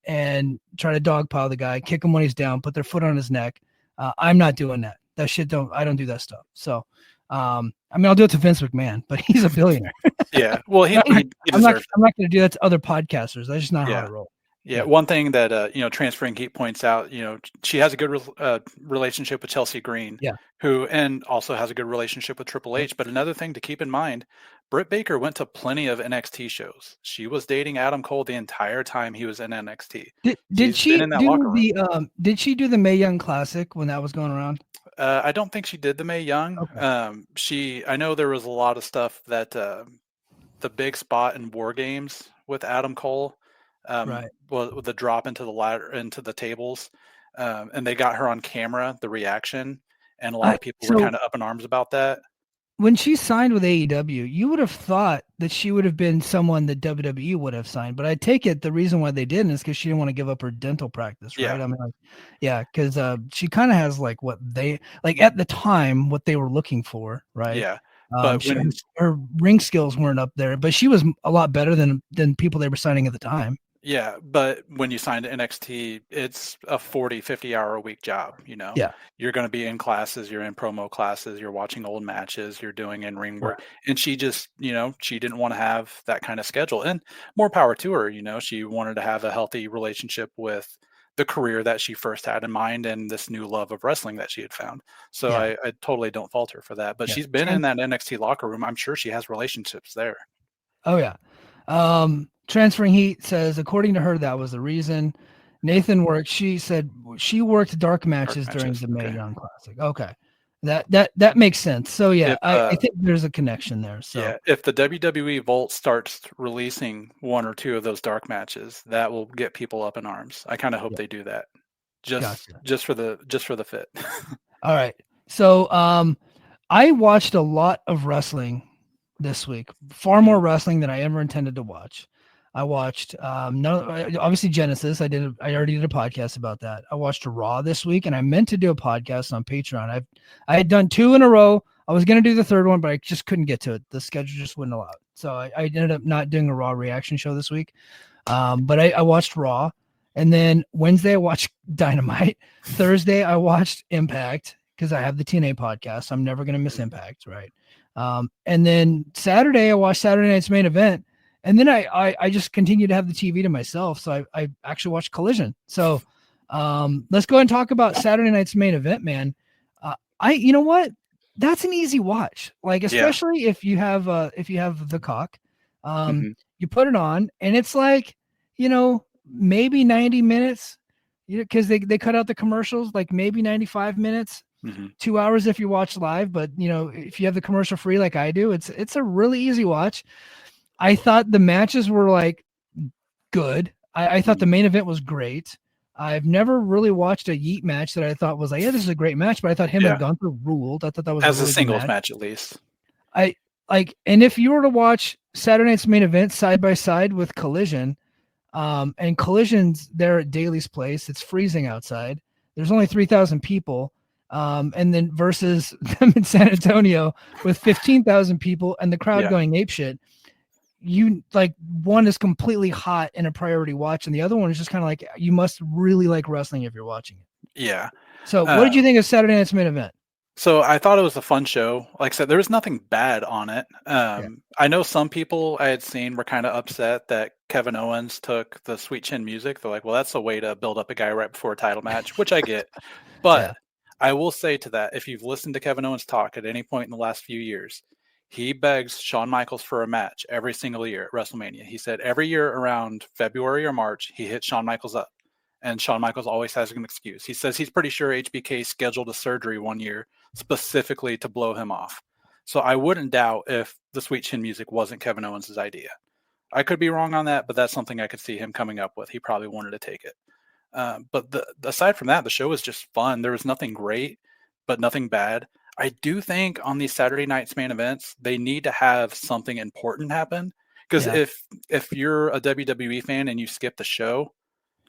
and try to dogpile the guy, kick him when he's down, put their foot on his neck. I'm not doing that. I don't do that stuff. So, I mean, I'll do it to Vince McMahon, but he's a billionaire. Yeah. Well, I'm not going to do that to other podcasters. That's just not how I roll. Yeah. One thing that, Transferring Heat points out, she has a good relationship with Chelsea Green, who also has a good relationship with Triple H. But another thing to keep in mind, Britt Baker went to plenty of NXT shows. She was dating Adam Cole the entire time he was in NXT. Did she do the Mae Young Classic when that was going around? I don't think she did the Mae Young. Okay. I know there was a lot of stuff that the big spot in War Games with Adam Cole. With the drop into the ladder, into the tables, and they got her on camera, the reaction, and a lot of people were kind of up in arms about that. When she signed with AEW, you would have thought that she would have been someone that WWE would have signed, but I take it the reason why they didn't is because she didn't want to give up her dental practice, right? I mean, because she kind of has like what they like at the time what they were looking for, right? Yeah. But her ring skills weren't up there, but she was a lot better than people they were signing at the time. Yeah, but when you sign to NXT, it's a 40-50 hour a week job, Yeah. You're going to be in classes, you're in promo classes, you're watching old matches, you're doing in-ring work. And she just, she didn't want to have that kind of schedule. And more power to her, she wanted to have a healthy relationship with the career that she first had in mind and this new love of wrestling that she had found. So I totally don't fault her for that. But she's been in that NXT locker room. I'm sure she has relationships there. Oh, yeah. Transferring Heat says, according to her, that was the reason. Nathan worked. She said she worked dark matches during the Mae Young Classic. Okay. That makes sense. So yeah, I think there's a connection there. So yeah, if the WWE Vault starts releasing one or two of those dark matches, that will get people up in arms. I kind of hope they do that. Just for the fit. All right. So I watched a lot of wrestling this week. Far more wrestling than I ever intended to watch. I watched obviously Genesis. I already did a podcast about that. I watched Raw this week, and I meant to do a podcast on Patreon. I had done 2 in a row. I was going to do the third one, but I just couldn't get to it. The schedule just wouldn't allow it. So I ended up not doing a Raw reaction show this week. But I watched Raw, and then Wednesday I watched Dynamite. Thursday I watched Impact because I have the TNA podcast. So I'm never going to miss Impact, right? And then Saturday I watched Saturday Night's Main Event. And then I just continued to have the TV to myself. So I actually watched Collision. So let's go ahead and talk about Saturday Night's Main Event, man. You know what? That's an easy watch. Like, especially if you have the cock, you put it on and it's like, maybe 90 minutes, because they cut out the commercials, like maybe 95 minutes, 2 hours if you watch live. But if you have the commercial free, like I do, it's a really easy watch. I thought the matches were like good. I thought the main event was great. I've never really watched a Yeet match that I thought was like, this is a great match, but I thought him and Gunther ruled. I thought that was as a really singles good match at least. And if you were to watch Saturday Night's Main Event side by side with Collision, and Collision's there at Daly's place, it's freezing outside. There's only 3,000 people. And then versus them in San Antonio with 15,000 people and the crowd going apeshit. One is completely hot in a priority watch, and the other one is just kind of like, you must really like wrestling if you're watching it. Yeah. So what did you think of Saturday Night's Main Event? So I thought it was a fun show. Like I said, there was nothing bad on it. I know some people I had seen were kind of upset that Kevin Owens took the Sweet Chin music. They're like, well, that's a way to build up a guy right before a title match, which I get. But I will say to that, if you've listened to Kevin Owens talk at any point in the last few years, he begs Shawn Michaels for a match every single year at WrestleMania. He said every year around February or March, he hits Shawn Michaels up. And Shawn Michaels always has an excuse. He says he's pretty sure HBK scheduled a surgery one year specifically to blow him off. So I wouldn't doubt if the Sweet Chin music wasn't Kevin Owens' idea. I could be wrong on that, but that's something I could see him coming up with. He probably wanted to take it. But aside from that, the show was just fun. There was nothing great, but nothing bad. I do think on these Saturday Night's Main Events, they need to have something important happen. Because if you're a WWE fan and you skip the show,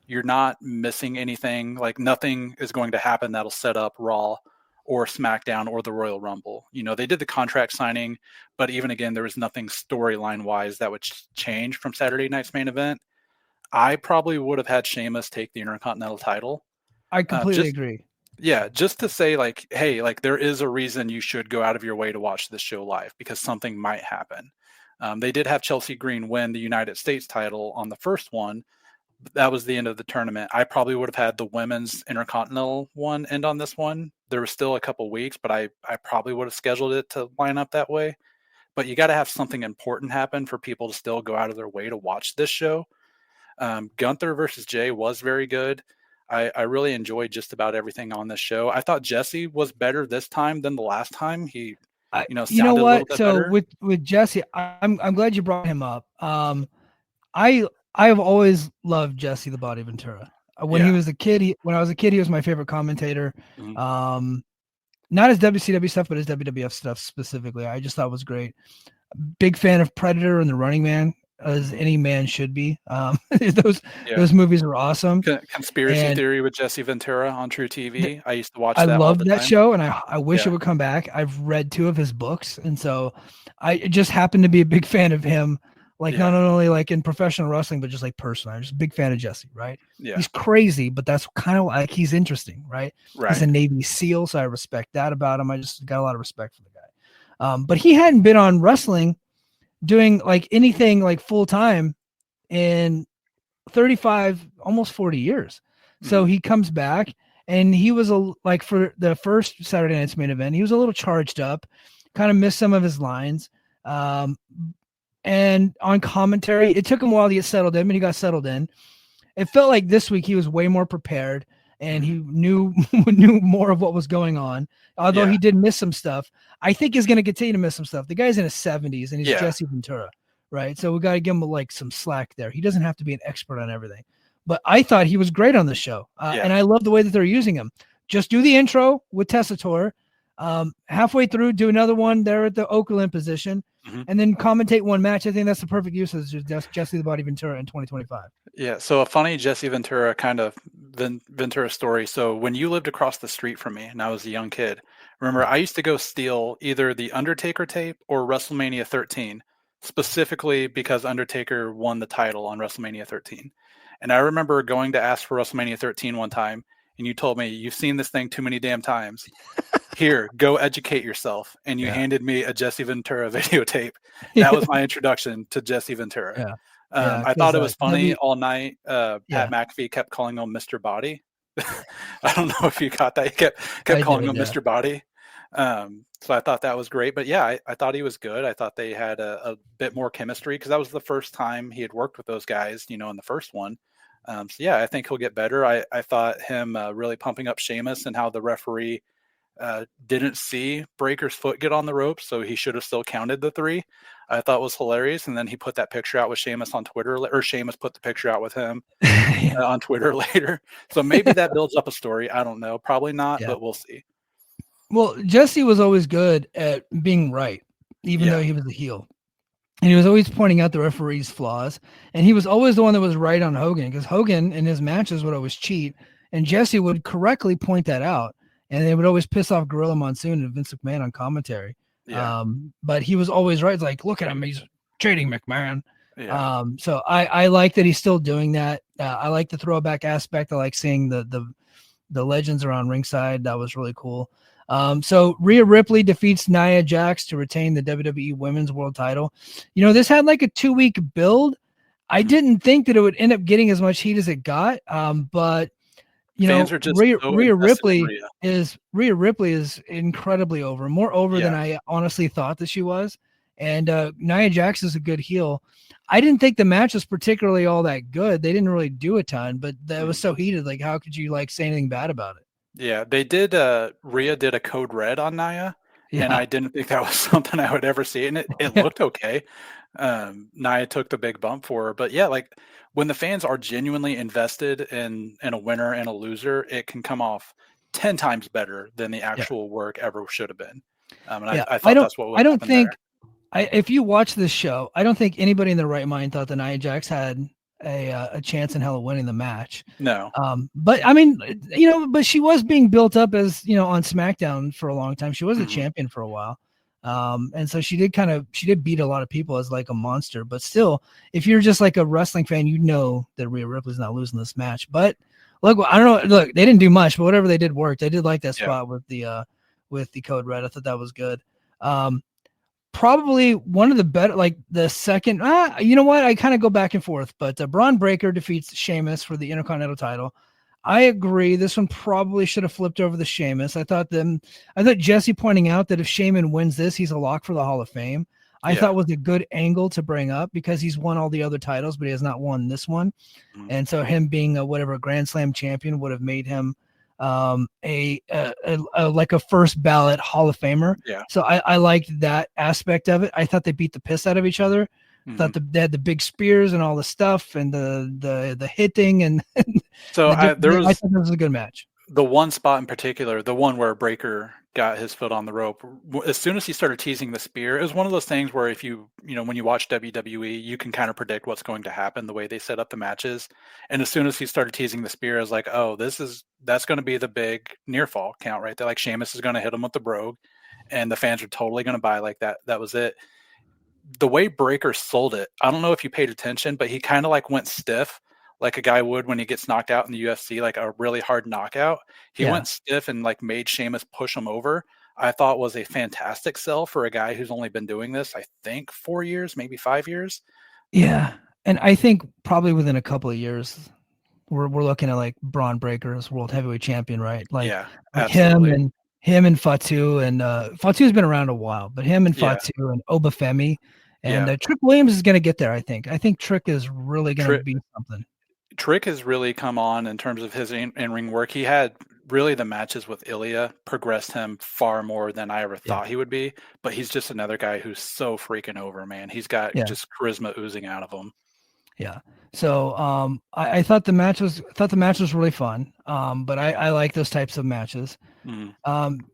you're not missing anything. Like, nothing is going to happen that'll set up Raw or SmackDown or the Royal Rumble. They did the contract signing, but even again, there was nothing storyline wise that would change from Saturday Night's Main Event. I probably would have had Sheamus take the Intercontinental title. I completely agree. Yeah, just to say, like, hey, like, there is a reason you should go out of your way to watch this show live, because something might happen. They did have Chelsea Green win the United States title on the first one. That was the end of the tournament. I probably would have had the women's Intercontinental one end on this one. There was still a couple weeks, but I probably would have scheduled it to line up that way. But you got to have something important happen for people to still go out of their way to watch this show. Gunther versus Jay was very good. I really enjoyed just about everything on this show. I thought Jesse was better this time than the last time. He, sounded a little bit better. with Jesse, I'm glad you brought him up. I have always loved Jesse the Body Ventura. When he was a kid, when I was a kid, he was my favorite commentator. Mm-hmm. Not his WCW stuff, but his WWF stuff specifically. I just thought was great. Big fan of Predator and The Running Man, as any man should be. Those movies are awesome. Conspiracy Theory with Jesse Ventura on True TV. I used to watch that. I loved that show, and I wish it would come back. I've read 2 of his books, and so I just happen to be a big fan of him. Not only like in professional wrestling, but just like personally. I'm just a big fan of Jesse, right? Yeah. He's crazy, but that's kind of like, he's interesting, right? He's a Navy SEAL, so I respect that about him. I just got a lot of respect for the guy. But he hadn't been on wrestling doing like anything like full time in 35, almost 40 years. So he comes back, and he was like for the first Saturday Night's Main Event, he was a little charged up, kind of missed some of his lines. And on commentary, it took him a while to get settled in, but he got settled in. It felt like this week he was way more prepared, and he knew more of what was going on. Although he did miss some stuff, I think he's going to continue to miss some stuff. The guy's in his 70s, and he's Jesse Ventura, right? So we got to give him like some slack there. He doesn't have to be an expert on everything. But I thought he was great on the show, and I love the way that they're using him. Just do the intro with Tessitore. Halfway through, do another one there at the Oakland position, and then commentate one match. I think that's the perfect use of Jesse the Body Ventura in 2025. Yeah, so a funny Jesse Ventura kind of Ventura story. So when you lived across the street from me and I was a young kid, remember I used to go steal either the Undertaker tape or WrestleMania 13, specifically because Undertaker won the title on WrestleMania 13. And I remember going to ask for WrestleMania 13 one time, and you told me, you've seen this thing too many damn times. Here, go educate yourself. And you handed me a Jesse Ventura videotape. That was my introduction to Jesse Ventura. I thought it was funny all night. Pat McAfee kept calling him Mr. Body. I don't know if you caught that. He kept calling him Mr. Body. So I thought that was great. But yeah, I thought he was good. I thought they had a bit more chemistry because that was the first time he had worked with those guys, in the first one. So yeah, I think he'll get better. I thought him really pumping up Sheamus and how the referee didn't see Breaker's foot get on the ropes, so he should have still counted the 3. I thought was hilarious. And then he put that picture out with Sheamus on Twitter, or Sheamus put the picture out with him on Twitter later. So maybe that builds up a story. I don't know. Probably not, but we'll see. Well, Jesse was always good at being right, even though he was a heel. And he was always pointing out the referee's flaws. And he was always the one that was right on Hogan, because Hogan in his matches would always cheat. And Jesse would correctly point that out. And they would always piss off Gorilla Monsoon and Vince McMahon on commentary. Yeah. But he was always right. It's like, look at him. He's cheating, McMahon. Yeah. So I like that he's still doing that. I like the throwback aspect. I like seeing the legends around ringside. That was really cool. So Rhea Ripley defeats Nia Jax to retain the WWE Women's World Title. This had like a 2-week build. I didn't think that it would end up getting as much heat as it got. But Rhea Ripley is incredibly over, more over than I honestly thought that she was. And Nia Jax is a good heel. I didn't think the match was particularly all that good. They didn't really do a ton, but that was so heated. Like, how could you say anything bad about it? Yeah, they did. Rhea did a code red on Nia, and I didn't think that was something I would ever see. And it looked okay. Nia took the big bump for her, but yeah, when the fans are genuinely invested in a winner and a loser, it can come off 10 times better than the actual work ever should have been. I thought that's what I don't think. If you watch this show, I don't think anybody in their right mind thought that Nia Jax had a chance in hell of winning the match. No. But I mean, but she was being built up as, on SmackDown for a long time. She was a champion for a while. And so she did beat a lot of people as like a monster, but still, if you're just like a wrestling fan, that Rhea Ripley's not losing this match. But look, I don't know. Look, they didn't do much, but whatever they did worked. I did like that spot with the code red. I thought that was good. Probably one of the better, like the second, you know what? I kind of go back and forth, but Braun Breaker defeats Sheamus for the Intercontinental title. I agree. This one probably should have flipped over the Sheamus. I thought Jesse pointing out that if Sheamus wins this, he's a lock for the Hall of Fame. I thought was a good angle to bring up because he's won all the other titles, but he has not won this one. And so him being a Grand Slam champion would have made him like a first ballot Hall of Famer. Yeah. So I liked that aspect of it. I thought they beat the piss out of each other. Thought they had the big spears and all the stuff and the hitting and so I thought that was a good match. The one spot in particular, the one where Breaker got his foot on the rope, as soon as he started teasing the spear, it was one of those things where if when you watch WWE, you can kind of predict what's going to happen the way they set up the matches. And as soon as he started teasing the spear, I was like, oh, that's going to be the big near fall count right there. Like Sheamus is going to hit him with the brogue and the fans are totally going to buy like that. That was it. The way Breaker sold it, I don't know if you paid attention, but he kind of went stiff like a guy would when he gets knocked out in the UFC, like a really hard knockout. He went stiff and made Sheamus push him over. I thought was a fantastic sell for a guy who's only been doing this, I think 4 years, maybe 5 years. Yeah. And I think probably within a couple of years we're looking at like Braun Breaker as world heavyweight champion, right? Like absolutely. him and Fatu, and Fatu's been around a while, but him and Yeah. Fatu and Obafemi and Yeah. Trick Williams is going to get there. I think Trick is really going to be something. Trick has really come on in terms of his in-ring work. He had really the matches with Ilya progressed him far more than I ever thought he would be, but he's just another guy who's so freaking over, man. He's got just charisma oozing out of him. Yeah. So I thought the match was really fun. But I like those types of matches.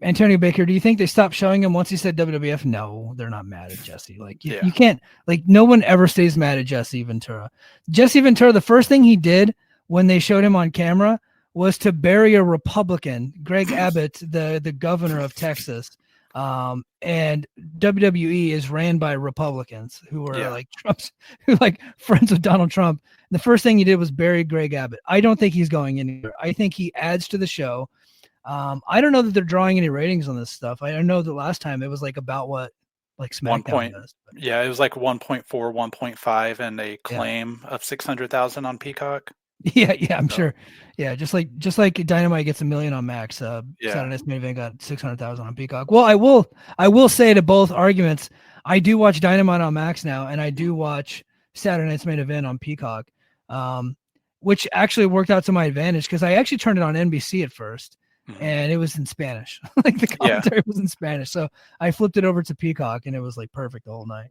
Antonio Baker, do you think they stopped showing him once he said WWF? No, they're not mad at Jesse. Like you can't, like, no one ever stays mad at Jesse Ventura. Jesse Ventura, the first thing he did when they showed him on camera was to bury a Republican, Greg Abbott, the governor of Texas. And WWE is ran by Republicans who are like Trump's, who like friends with Donald Trump. The first thing he did was bury Greg Abbott. I don't think he's going anywhere. I think he adds to the show. I don't know that they're drawing any ratings on this stuff. I know the last time it was like about what like SmackDown does. Yeah, it was like 1.4, 1.5, and a claim of 600,000 on Peacock. Yeah, I'm sure. Yeah, just like Dynamite gets 1 million on Max. Saturday Night's Main Event got 600,000 on Peacock. Well, I will say to both arguments, I do watch Dynamite on Max now, and I do watch Saturday Night's Main Event on Peacock, which actually worked out to my advantage because I actually turned it on NBC at first, and it was in Spanish. Like the commentary was in Spanish, so I flipped it over to Peacock, and it was like perfect the whole night.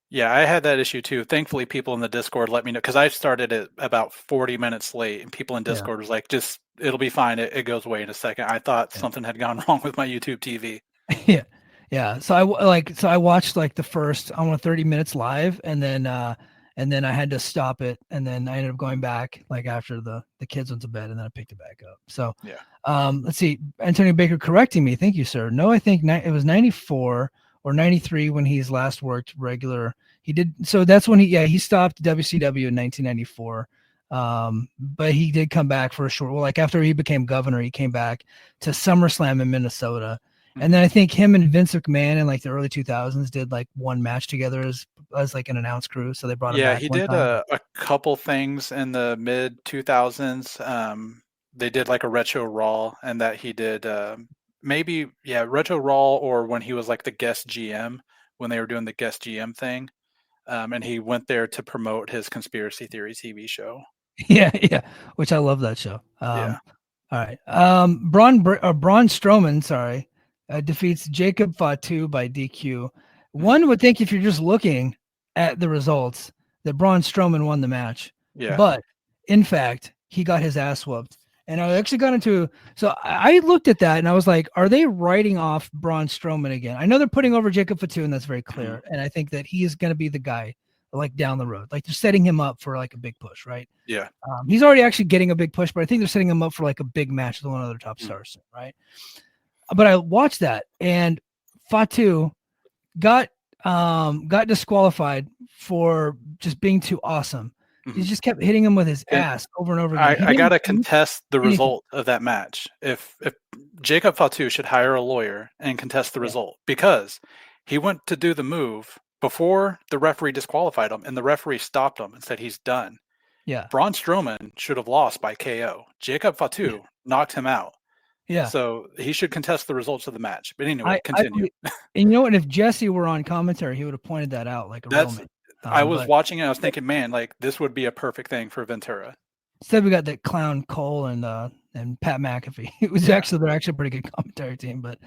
Yeah, I had that issue too. Thankfully, people in the Discord let me know because I started it about 40 minutes late, and people in Discord was like, "Just it'll be fine. It goes away in a second." I thought something had gone wrong with my YouTube TV. Yeah. So I watched like the first 30 minutes live, and then I had to stop it, and then I ended up going back like after the kids went to bed, and then I picked it back up. So let's see, Antonio Baker correcting me. Thank you, sir. No, I think it was 94. Or 93 when he's last worked regular. He did so that's when he stopped WCW in 1994. But he did come back for a short like after he became governor, he came back to SummerSlam in Minnesota. And then I think him and Vince McMahon in like the early 2000s did like one match together as like an announce crew. So they brought him back. Yeah, he did a couple things in the mid 2000s. They did like a Retro Raw, and that he did Retro Raw, or when he was like the guest GM, when they were doing the guest GM thing. And he went there to promote his conspiracy theory TV show. Yeah. Which I love that show. All right. Braun Strowman, defeats Jacob Fatu by DQ. One would think if you're just looking at the results that Braun Strowman won the match. Yeah. But in fact, he got his ass whooped. And I actually got into, so I looked at that and I was like, are they writing off Braun Strowman again? I know they're putting over Jacob Fatu, and that's very clear. And I think that he is going to be the guy like down the road. Like they're setting him up for like a big push, right? Yeah. He's already actually getting a big push, but I think they're setting him up for like a big match with one of their top stars, right? But I watched that, and Fatu got disqualified for just being too awesome. He just kept hitting him with his ass over and over again. I got to contest the result of that match. If Jacob Fatu should hire a lawyer and contest the result, because he went to do the move before the referee disqualified him, and the referee stopped him and said he's done. Yeah. Braun Strowman should have lost by KO. Jacob Fatu knocked him out. Yeah. So he should contest the results of the match. But anyway, continue. And you know what? If Jesse were on commentary, he would have pointed that out like a real man. I was watching it. I was thinking, man, like this would be a perfect thing for Ventura. Instead, we got that clown Cole and Pat McAfee. It was they're actually a pretty good commentary team, but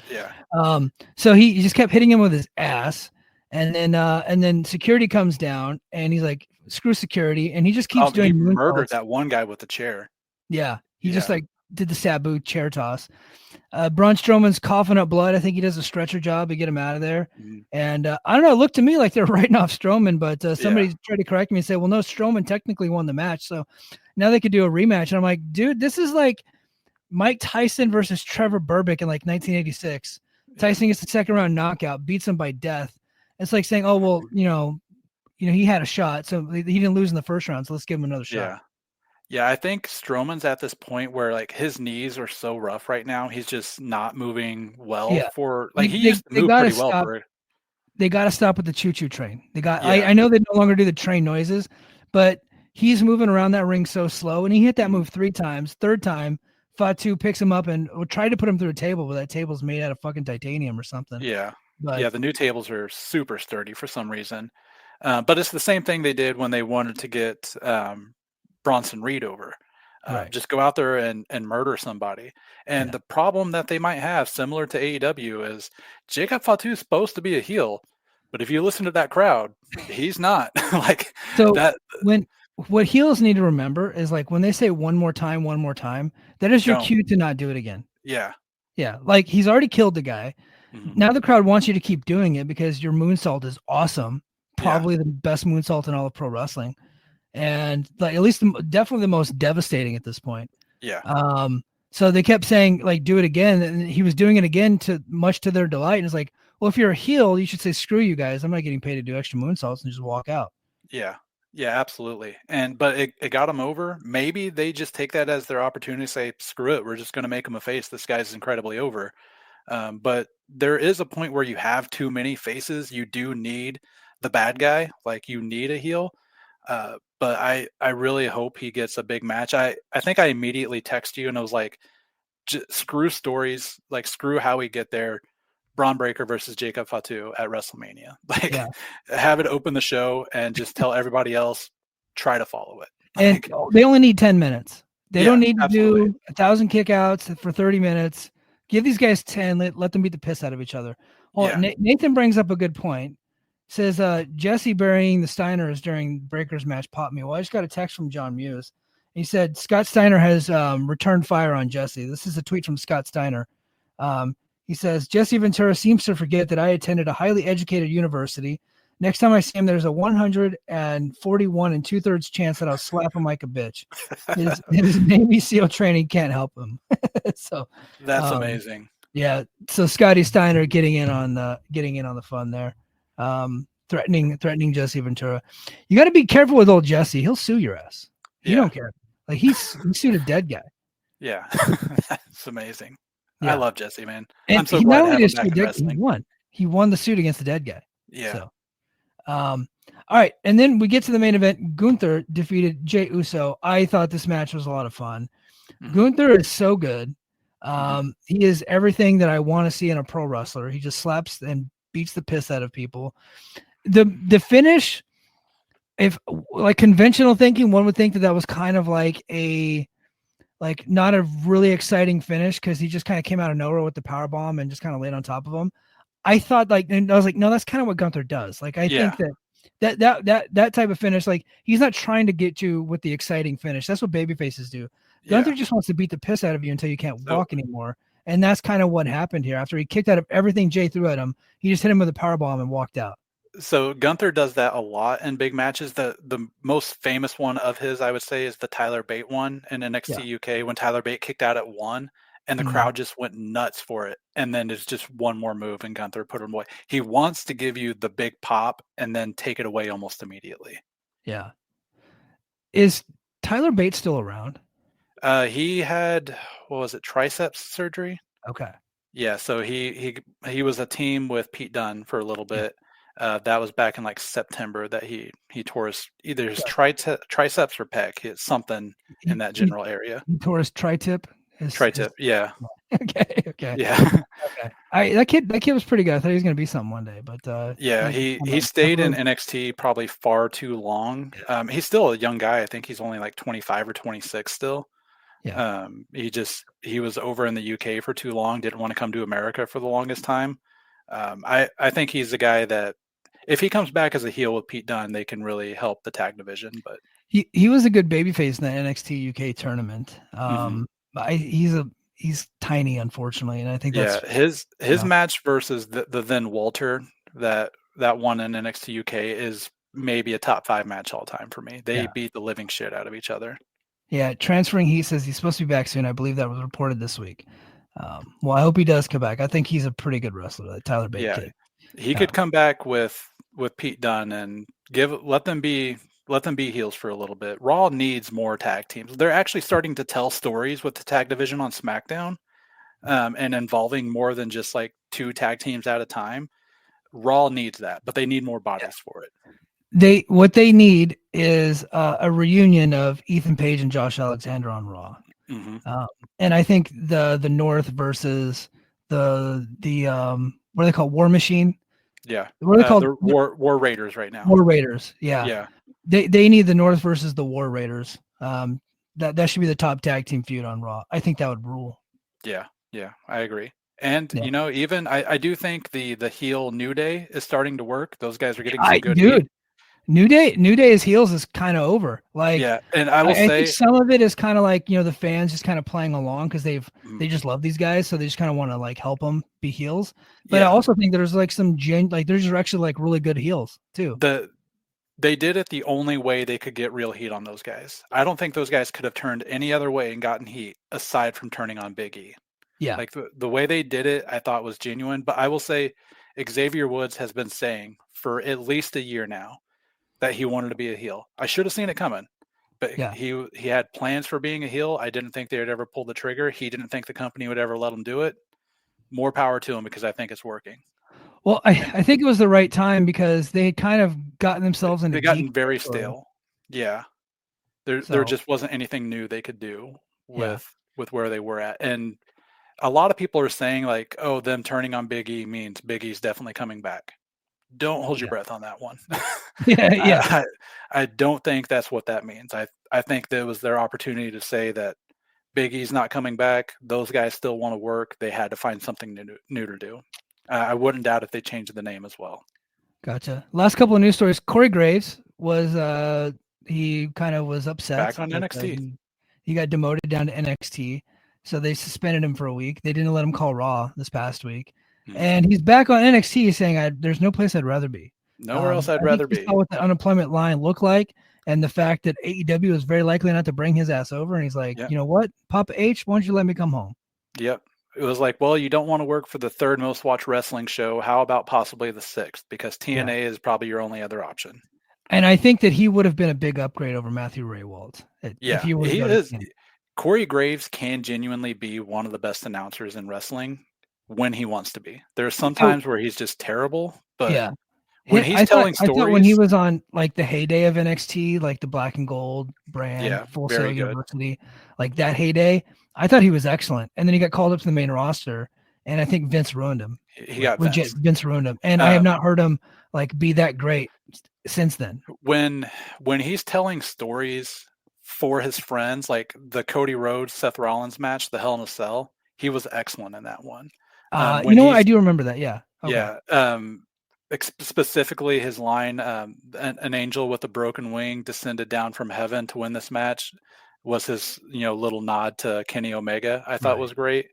so he just kept hitting him with his ass, and then security comes down, and he's like, screw security, and he just keeps doing. He murdered that one guy with the chair. Yeah, he just like did the Sabu chair toss. Braun Strowman's coughing up blood. I think he does a stretcher job to get him out of there. And I don't know, it looked to me like they're writing off Strowman, but somebody tried to correct me and say, well, no, Strowman technically won the match. So now they could do a rematch. And I'm like, dude, this is like Mike Tyson versus Trevor Burbick in like 1986. Tyson gets the second round knockout, beats him by death. It's like saying, oh, well, you know, he had a shot, so he didn't lose in the first round, so let's give him another shot. Yeah, I think Strowman's at this point where like his knees are so rough right now. He's just not moving well for like he used to move pretty well for it. They got to stop with the choo-choo train. I know they no longer do the train noises, but he's moving around that ring so slow, and he hit that move 3 times. Third time, Fatu picks him up and tried to put him through a table, but that table's made out of fucking titanium or something. Yeah. But the new tables are super sturdy for some reason. But it's the same thing they did when they wanted to get Bronson Reed over. Right. Just go out there and murder somebody. And the problem that they might have, similar to AEW, is Jacob Fatu is supposed to be a heel, but if you listen to that crowd, he's not. Like so that. What heels need to remember is like when they say one more time, that is your cue to not do it again. Yeah. Yeah. Like he's already killed the guy. Mhm. Now the crowd wants you to keep doing it because your moonsault is awesome. Probably the best moonsault in all of pro wrestling. And like at least definitely the most devastating at this point. Yeah. So they kept saying like do it again, and he was doing it again much to their delight. And it's like, well, if you're a heel, you should say screw you guys. I'm not getting paid to do extra moonsaults, and just walk out. Yeah. Yeah, absolutely. But it got him over. Maybe they just take that as their opportunity to say, screw it, we're just going to make him a face. This guy's incredibly over. But there is a point where you have too many faces. You do need the bad guy. Like you need a heel. But I really hope he gets a big match. I think I immediately texted you and I was like, screw stories, like screw how we get there. Braun Breaker versus Jacob Fatu at WrestleMania. Like have it open the show and just tell everybody else, try to follow it. And they only need 10 minutes. They don't need to absolutely. do 1,000 kickouts for 30 minutes. Give these guys 10, let them beat the piss out of each other. Well, Nathan brings up a good point. Says Jesse burying the Steiners during Breaker's match popped me. Well, I just got a text from John Muse. He said Scott Steiner has returned fire on Jesse. This is a tweet from Scott Steiner. He says, Jesse Ventura seems to forget that I attended a highly educated university. Next time I see him, there's a 141 2/3 chance that I'll slap him like a bitch. His Navy SEAL training can't help him. So that's amazing. Yeah. So Scotty Steiner getting in on the fun there. Threatening Jesse Ventura. You got to be careful with old Jesse. He'll sue your ass. You don't care. Like he sued a dead guy. Yeah. That's amazing. Yeah. I love Jesse, man. And I'm so glad to have him back in he wrestling. He won the suit against the dead guy. Yeah. So, all right. And then we get to the main event. Gunther defeated Jey Uso. I thought this match was a lot of fun. Mm-hmm. Gunther is so good. He is everything that I want to see in a pro wrestler. He just slaps and beats the piss out of people. The finish, if like conventional thinking, one would think that was kind of like not a really exciting finish because he just kind of came out of nowhere with the power bomb and just kind of laid on top of him. I thought and I was like, no, that's kind of what Gunther does. Like I think that type of finish, like he's not trying to get you with the exciting finish. That's what babyfaces do. Gunther just wants to beat the piss out of you until you can't walk anymore. And that's kind of what happened here. After he kicked out of everything Jay threw at him, he just hit him with a power bomb and walked out. So Gunther does that a lot in big matches. The most famous one of his, I would say, is the Tyler Bate one in NXT UK when Tyler Bate kicked out at 1 and the crowd just went nuts for it. And then it's just one more move and Gunther put him away. He wants to give you the big pop and then take it away almost immediately. Yeah. Is Tyler Bate still around? He had, what was it, triceps surgery? Okay. Yeah, so he was a team with Pete Dunne for a little bit. That was back in like September that he tore either his triceps or pec. It's something in that general area. He tore his tri-tip? Tri-tip, yeah. Okay. Yeah. Okay. That kid was pretty good. I thought he was going to be something one day, but he stayed in NXT probably far too long. He's still a young guy. I think he's only like 25 or 26 still. Yeah. He was over in the UK for too long. Didn't want to come to America for the longest time. I think he's the guy that if he comes back as a heel with Pete Dunne, they can really help the tag division. But he was a good babyface in the NXT UK tournament. He's tiny, unfortunately, and I think that's his match versus the then Walter that one in NXT UK is maybe a top 5 match all time for me. They beat the living shit out of each other. Yeah, transferring. He says he's supposed to be back soon. I believe that was reported this week. Well, I hope he does come back. I think he's a pretty good wrestler, that Tyler Bate kid. He could come back with Pete Dunne and let them be heels for a little bit. Raw needs more tag teams. They're actually starting to tell stories with the tag division on SmackDown, and involving more than just like 2 tag teams at a time. Raw needs that, but they need more bodies for it. What they need is a reunion of Ethan Page and Josh Alexander on Raw. Mm-hmm. And I think the North versus the what are they called? War Machine? Yeah. What are they called? The War Raiders right now. War Raiders. Yeah. Yeah. They need the North versus the War Raiders. That should be the top tag team feud on Raw. I think that would rule. Yeah. Yeah. I agree. And even I do think the heel New Day is starting to work. Those guys are getting some good heat. New Day's heels is kind of over. Like, yeah, and I will say think some of it is kind of like, the fans just kind of playing along because they just love these guys, so they just kind of want to like help them be heels. But I also think there's like there's actually like really good heels too. They did it the only way they could get real heat on those guys. I don't think those guys could have turned any other way and gotten heat aside from turning on Big E. Yeah, like the way they did it, I thought was genuine. But I will say, Xavier Woods has been saying for at least a year now that he wanted to be a heel. I should have seen it coming, but he had plans for being a heel. I didn't think they would ever pull the trigger. He didn't think the company would ever let him do it. More power to him, because I think it's working. Well, I think it was the right time because they had kind of gotten themselves into. They gotten very stale. Yeah, there just wasn't anything new they could do with where they were at, and a lot of people are saying like, "Oh, them turning on Big E means Big E's definitely coming back." Don't hold your breath on that one. I don't think that's what that means. I think that was their opportunity to say that Big E's not coming back. Those guys still want to work. They had to find something new to do. I wouldn't doubt if they changed the name as well. Gotcha. Last couple of news stories. Corey Graves was he kind of was upset. Back on NXT. He got demoted down to NXT. So they suspended him for a week. They didn't let him call Raw this past week. And he's back on NXT saying, there's no place I'd rather be. Nowhere else I'd rather be. Saw what the unemployment line looked like, and the fact that AEW is very likely not to bring his ass over. And he's like, you know what, Papa H, why don't you let me come home? Yep. It was like, well, you don't want to work for the third most watched wrestling show. How about possibly the sixth? Because TNA is probably your only other option. And I think that he would have been a big upgrade over Matthew Raywald. If he is. Corey Graves can genuinely be one of the best announcers in wrestling when he wants to be. There's some times where he's just terrible, but when he's telling stories. I thought when he was on like the heyday of NXT, like the Black and Gold brand, Full Sail University, like that heyday, I thought he was excellent. And then he got called up to the main roster, and I think Vince ruined him. Vince ruined him, and I have not heard him like be that great since then. When he's telling stories for his friends, like the Cody Rhodes Seth Rollins match, the Hell in a Cell, he was excellent in that one. You know what? I do remember that. Yeah. Okay. Yeah. Specifically his line, an angel with a broken wing descended down from heaven to win this match, was his, little nod to Kenny Omega. I thought was great.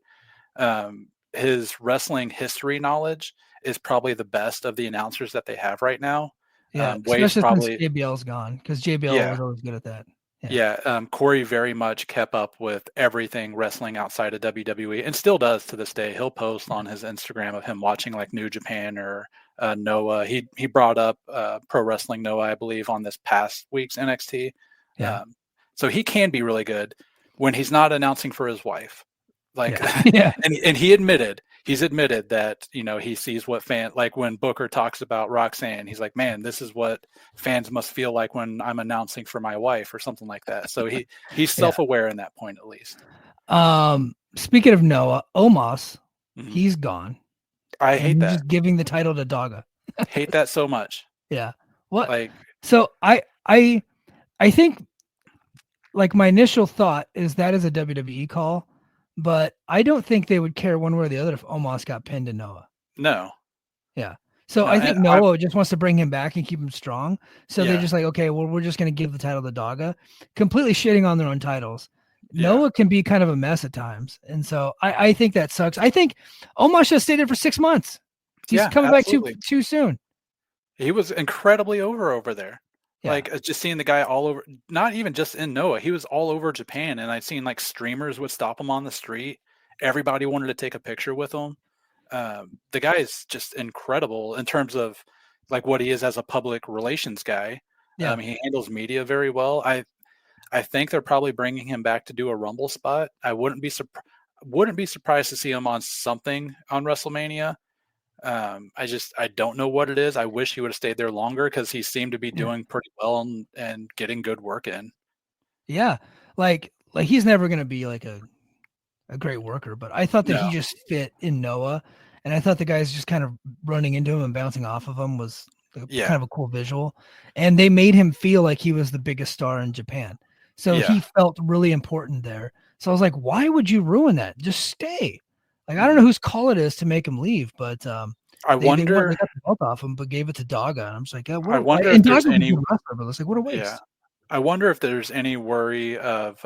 His wrestling history knowledge is probably the best of the announcers that they have right now. Yeah. Especially since JBL's gone, because JBL was always good at that. Corey very much kept up with everything wrestling outside of WWE, and still does to this day. He'll post on his Instagram of him watching like New Japan or Noah. He brought up Pro Wrestling Noah, I believe, on this past week's NXT. So he can be really good when he's not announcing for his wife. And he's admitted that, he sees what like when Booker talks about Roxanne, he's like, man, this is what fans must feel like when I'm announcing for my wife or something like that. So he's self-aware in that point, at least. Speaking of Noah, Omos, he's gone. I hate that. Just giving the title to Daga. Hate that so much. Yeah. What? Like, so I think like my initial thought is that is a WWE call. But I don't think they would care one way or the other if Omos got pinned to Noah. No. Yeah. So I think Noah just wants to bring him back and keep him strong. So they're just like, okay, well, we're just going to give the title to Daga, completely shitting on their own titles. Yeah. Noah can be kind of a mess at times. And so I think that sucks. I think Omos should have stayed there for 6 months. He's coming back too soon. He was incredibly over there. Yeah. Like just seeing the guy all over, not even just in Noah, he was all over Japan. And I'd seen like streamers would stop him on the street. Everybody wanted to take a picture with him. The guy is just incredible in terms of like what he is as a public relations guy. Yeah. He handles media very well. I think they're probably bringing him back to do a Rumble spot. I wouldn't be surprised to see him on something on WrestleMania. I don't know what it is. I wish he would have stayed there longer because he seemed to be doing pretty well and getting good work in. Yeah, like he's never gonna be like a great worker, but I thought that he just fit in Noah, and I thought the guys just kind of running into him and bouncing off of him was kind of a cool visual, and they made him feel like he was the biggest star in Japan, so he felt really important there. So I was like, why would you ruin that? Just stay. Like, I don't know whose call it is to make him leave, but I wonder. They got the belt off him, but gave it to Daga. I'm just like, yeah, I wonder if there's any. Wrestler, but it's like, what a waste. Yeah, I wonder if there's any worry of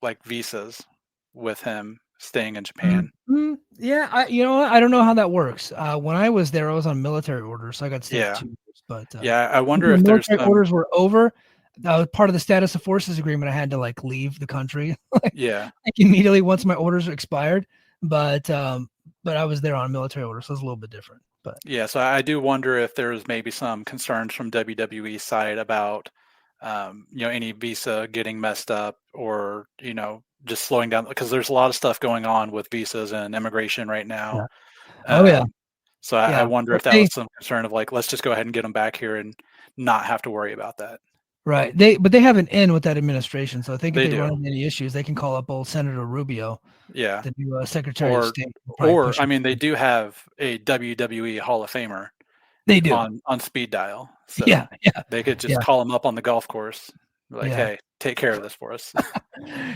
like visas with him staying in Japan. Mm-hmm. Yeah, I don't know how that works. When I was there, I was on military orders, so I got to stay 2 years. But I wonder if there's orders were over. That was part of the status of forces agreement. I had to like leave the country. Like immediately once my orders expired. But I was there on military orders, so it's a little bit different. But so I do wonder if there's maybe some concerns from WWE side about any visa getting messed up or just slowing down, because there's a lot of stuff going on with visas and immigration right now. So I wonder if that was some concern of like, let's just go ahead and get them back here and not have to worry about that. Right. But they have an in with that administration. So I think if they run into any issues, they can call up old Senator Rubio. Yeah. The new Secretary of State. Or I mean, they do have a WWE Hall of Famer. They do on speed dial. So they could just call him up on the golf course. Like, hey, take care of this for us.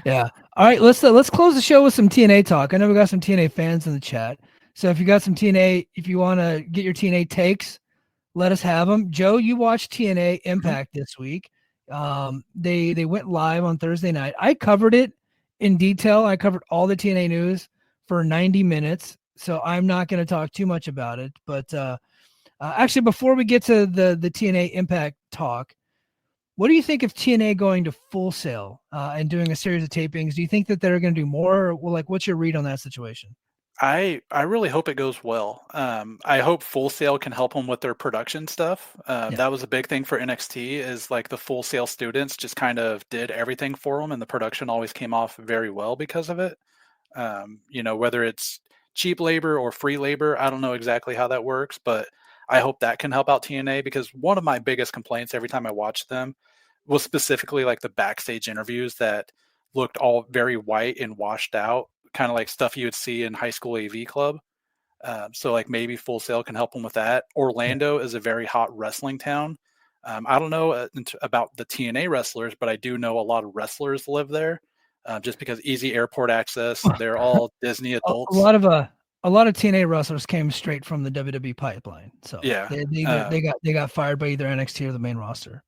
All right. Let's close the show with some TNA talk. I know we got some TNA fans in the chat. So if you got some TNA, if you want to get your TNA takes, let us have them. Joe, you watched TNA Impact this week. They went live on Thursday night. I covered it in detail. I covered all the TNA news for 90 minutes. So I'm not going to talk too much about it. But actually, before we get to the TNA Impact talk, what do you think of TNA going to Full Sail and doing a series of tapings? Do you think that they're going to do more? Or, like, what's your read on that situation? I really hope it goes well. I hope Full Sail can help them with their production stuff. That was a big thing for NXT, is like the Full Sail students just kind of did everything for them, and the production always came off very well because of it. Whether it's cheap labor or free labor, I don't know exactly how that works, but I hope that can help out TNA, because one of my biggest complaints every time I watched them was specifically like the backstage interviews that looked all very white and washed out, kind of like stuff you would see in high school AV club. So like maybe Full Sail can help them with that. Orlando is a very hot wrestling town. I don't know about the TNA wrestlers, but I do know a lot of wrestlers live there, just because easy airport access. They're all Disney adults. A lot of TNA wrestlers came straight from the WWE pipeline. So they got fired by either NXT or the main roster.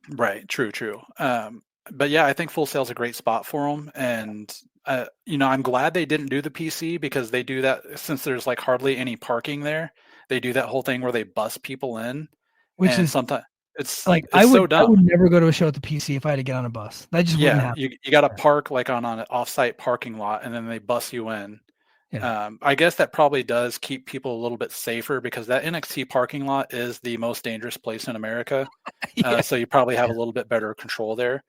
Right. True. But yeah, I think Full Sail's a great spot for them. And, I'm glad they didn't do the PC, because they do that since there's like hardly any parking there. They do that whole thing where they bus people in, which is sometimes it's like, it's so dumb. I would never go to a show at the PC if I had to get on a bus. That just wouldn't happen. You got to park like on an offsite parking lot, and then they bus you in. I guess that probably does keep people a little bit safer, because that NXT parking lot is the most dangerous place in America. So you probably have a little bit better control there.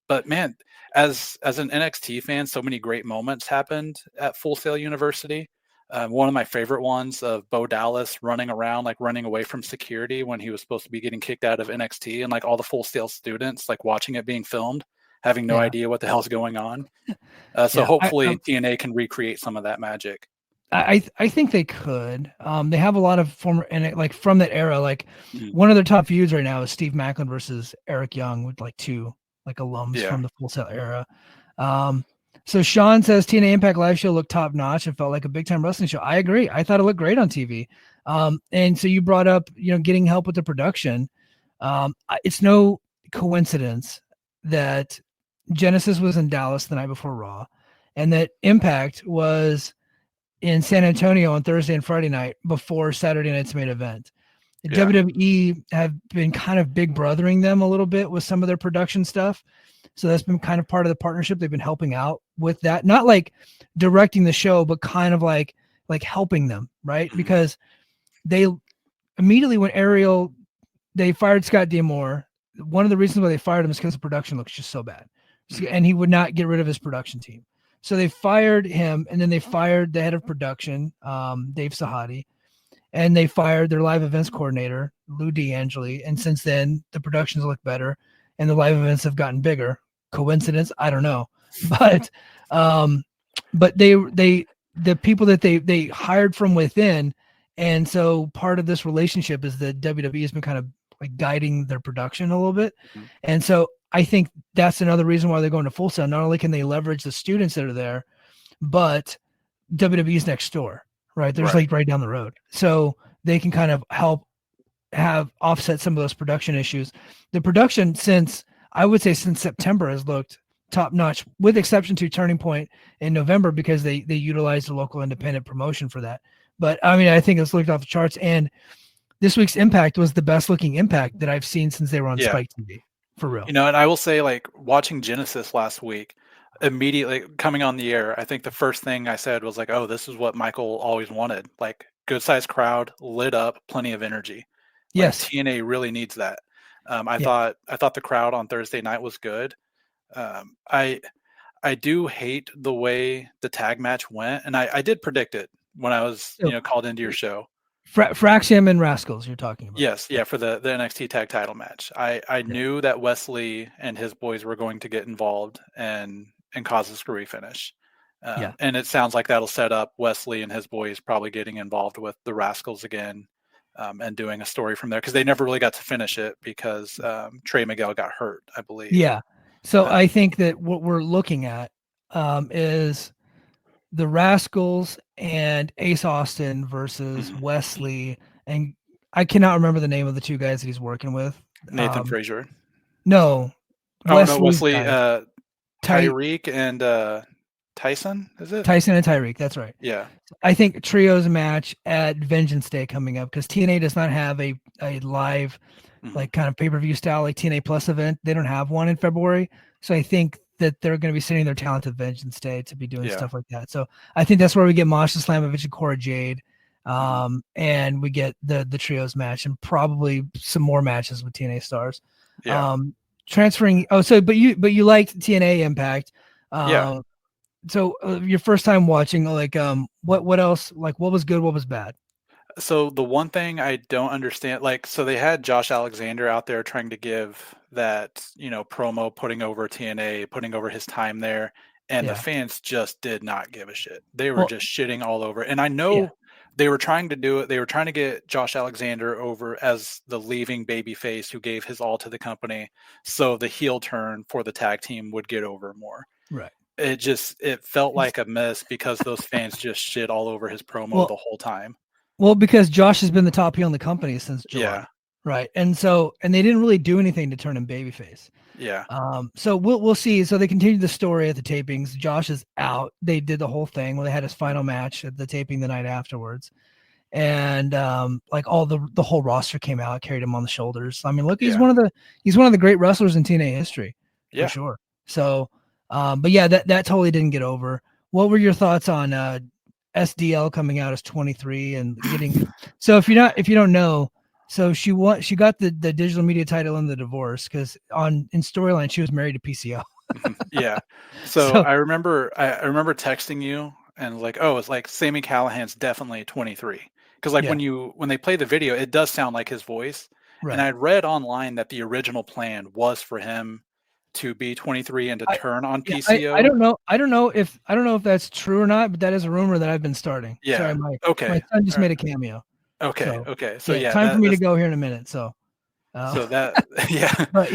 But man, as an NXT fan, so many great moments happened at Full Sail University. One of my favorite ones of Bo Dallas running around, like running away from security when he was supposed to be getting kicked out of NXT, and like all the Full Sail students like watching it being filmed, having no idea what the hell's going on. So hopefully TNA can recreate some of that magic. I think they could. They have a lot of former, and like from that era, like one of their top feuds right now is Steve Maclin versus Eric Young, with like two like alums from the Full Sail era. So Sean says TNA Impact live show looked top notch. It felt like a big time wrestling show. I agree. I thought it looked great on TV. And so you brought up, getting help with the production. It's no coincidence that Genesis was in Dallas the night before Raw, and that Impact was in San Antonio on Thursday and Friday night before Saturday night's main event. WWE have been kind of big brothering them a little bit with some of their production stuff. So that's been kind of part of the partnership. They've been helping out with that, not like directing the show, but kind of like helping them, right? Because they immediately, when they fired Scott D'Amore, one of the reasons why they fired him is because the production looks just so bad. And he would not get rid of his production team. So they fired him, and then they fired the head of production, Dave Sahadi. and they fired their live events coordinator, Lou D'Angeli. And since then, the productions look better and the live events have gotten bigger. Coincidence? I don't know. But the people that they hired from within. And so part of this relationship is that WWE has been kind of like guiding their production a little bit. Mm-hmm. And so I think that's another reason why they're going to Full Sail. Not only can they leverage the students that are there, but WWE's next door, right? There's like right down the road. So they can kind of help have offset some of those production issues. The production since September has looked top notch, with exception to Turning Point in November, because they utilized a local independent promotion for that. But I mean, I think it's looked off the charts, and this week's Impact was the best looking Impact that I've seen since they were on Spike TV, for real. And I will say, like, watching Genesis last week, immediately coming on the air, I think the first thing I said was like, oh, this is what Michael always wanted. Like, good sized crowd, lit up, plenty of energy. Yes. TNA really needs that. I thought the crowd on Thursday night was good. I do hate the way the tag match went, and I did predict it when I was called into your show. Fraxium and Rascals you're talking about. Yes, for the NXT tag title match. I knew that Wesley and his boys were going to get involved and cause a screwy finish. And it sounds like that'll set up Wesley and his boys probably getting involved with the Rascals again, and doing a story from there, because they never really got to finish it because Trey Miguel got hurt, I believe. Yeah. So I think that what we're looking at is the Rascals and Ace Austin versus Wesley, and I cannot remember the name of the two guys that he's working with. Nathan Frazier. No. Wesley, Tyreek and Tyson, is it? Tyson and Tyreek, that's right. Yeah. I think trios match at Vengeance Day coming up, because TNA does not have a live like kind of pay-per-view style like TNA Plus event. They don't have one in February. So I think that they're going to be sending their talent to Vengeance Day to be doing stuff like that. So I think that's where we get Masha Slamovich and Cora Jade. And we get the trios match and probably some more matches with TNA stars. Yeah. Transferring. Oh, so, but you liked TNA Impact. So your first time watching, like, what else, like, what was good? What was bad? So the one thing I don't understand, like, so they had Josh Alexander out there trying to give that, promo, putting over TNA, putting over his time there. And the fans just did not give a shit. They were just shitting all over. And I know they were trying to do it. They were trying to get Josh Alexander over as the leaving babyface who gave his all to the company, so the heel turn for the tag team would get over more. Right. It felt like a mess because those fans just shit all over his promo the whole time. Well, because Josh has been the top heel in the company since July. Yeah. Right. And they didn't really do anything to turn him babyface. Yeah. So we'll see. So they continued the story at the tapings. Josh is out. They did the whole thing where they had his final match at the taping the night afterwards. And like all the whole roster came out, carried him on the shoulders. I mean, look, he's one of the great wrestlers in TNA history. For sure. So but yeah, that totally didn't get over. What were your thoughts on SDL coming out as 23 and getting so if you don't know, so she got the digital media title in the divorce, because in storyline she was married to PCO. Yeah. So I remember texting you and like, oh, it's like Sami Callihan's definitely 23. Because like when they play the video, it does sound like his voice. Right. And I read online that the original plan was for him to be 23 and to turn on PCO. I don't know if that's true or not, but that is a rumor that I've been starting. Yeah. Sorry, my son just made a cameo. Okay. So time for me to go here in a minute. So that but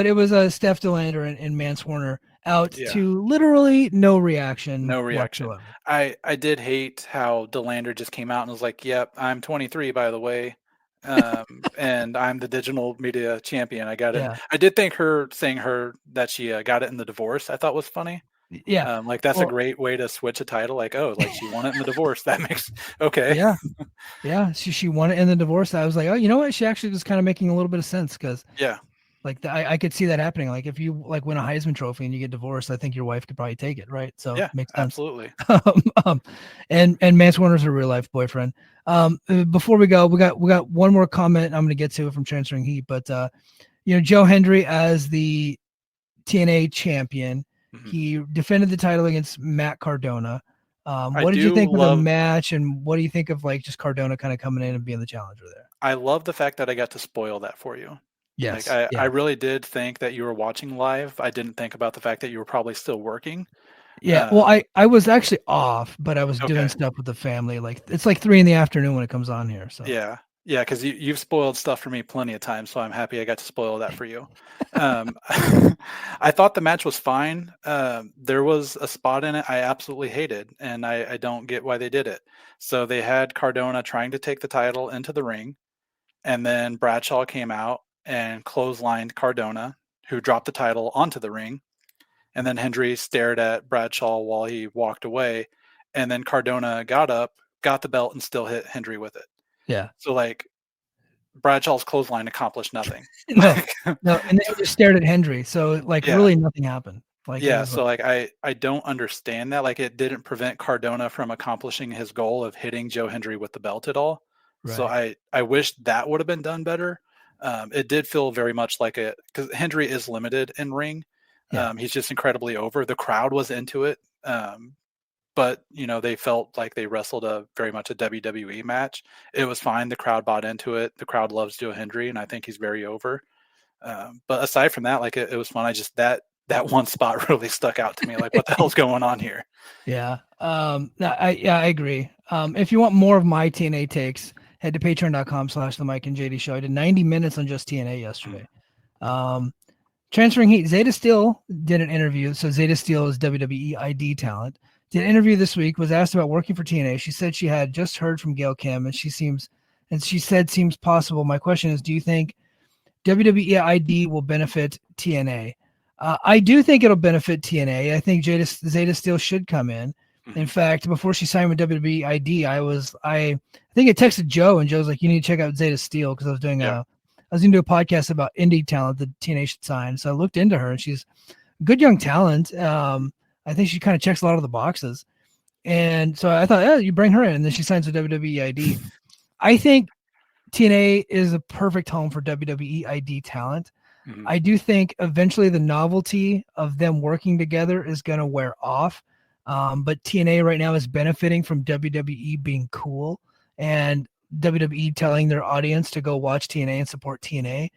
it was Steph DeLander and Mance Warner out to literally no reaction. Whatsoever. I did hate how DeLander just came out and was like, "Yep, I'm 23 by the way." And I'm the digital media champion. I got it. Yeah. I did think her saying that she got it in the divorce, I thought was funny. Yeah. Like that's a great way to switch a title. Like, oh, like she won it in the divorce. That makes okay. Yeah. Yeah. She won it in the divorce. I was like, oh, you know what? She actually was kind of making a little bit of sense, because like I could see that happening. Like if you like win a Heisman Trophy and you get divorced, I think your wife could probably take it, right? So it makes sense. Absolutely. And Mance Warner's a real life boyfriend. Before we go, we got one more comment I'm going to get to from Transferring Heat, but Joe Hendry as the TNA champion, he defended the title against Matt Cardona. What did you think of the match, and what do you think of like just Cardona kind of coming in and being the challenger there? I love the fact that I got to spoil that for you. Yes. Like I really did think that you were watching live. I didn't think about the fact that you were probably still working. Yeah, well, I was actually off, but I was doing stuff with the family. Like it's like 3 p.m. when it comes on here. So yeah, because you've spoiled stuff for me plenty of times, so I'm happy I got to spoil that for you. I thought the match was fine. There was a spot in it I absolutely hated, and I don't get why they did it. So they had Cardona trying to take the title into the ring, and then Bradshaw came out and clotheslined Cardona, who dropped the title onto the ring. And then Hendry stared at Bradshaw while he walked away. And then Cardona got up, got the belt, and still hit Hendry with it. Yeah. So, like, Bradshaw's clothesline accomplished nothing. no, and then he just stared at Hendry. So, like, really nothing happened. Like, so, like, I don't understand that. Like, it didn't prevent Cardona from accomplishing his goal of hitting Joe Hendry with the belt at all. Right. So, I wish that would have been done better. It did feel very much like because Hendry is limited in ring. Yeah. He's just incredibly over. The crowd was into it. But, they felt like they wrestled very much a WWE match. It was fine. The crowd bought into it. The crowd loves Joe Hendry, and I think he's very over. But aside from that, like, it was fun. I just, that one spot really stuck out to me. Like, what the hell's going on here? Yeah. I agree. If you want more of my TNA takes, head to patreon.com/the Mike and JD show. I did 90 minutes on just TNA yesterday. Transferring heat, Zeta Steel did an interview. So Zeta Steel is WWE ID talent. Did an interview this week, was asked about working for TNA. She said she had just heard from Gail Kim, and she said seems possible. My question is, do you think WWE ID will benefit TNA? I do think it'll benefit TNA. I think Zeta Steel should come in. In fact, before she signed with WWE ID, I think I texted Joe, and Joe's like, you need to check out Zeta Steel, because I was going to do a podcast about indie talent that TNA should sign. So I looked into her, and she's a good young talent. I think she kind of checks a lot of the boxes. And so I thought, you bring her in, and then she signs with WWE ID. I think TNA is a perfect home for WWE ID talent. Mm-hmm. I do think eventually the novelty of them working together is going to wear off. But TNA right now is benefiting from WWE being cool and WWE telling their audience to go watch TNA and support TNA.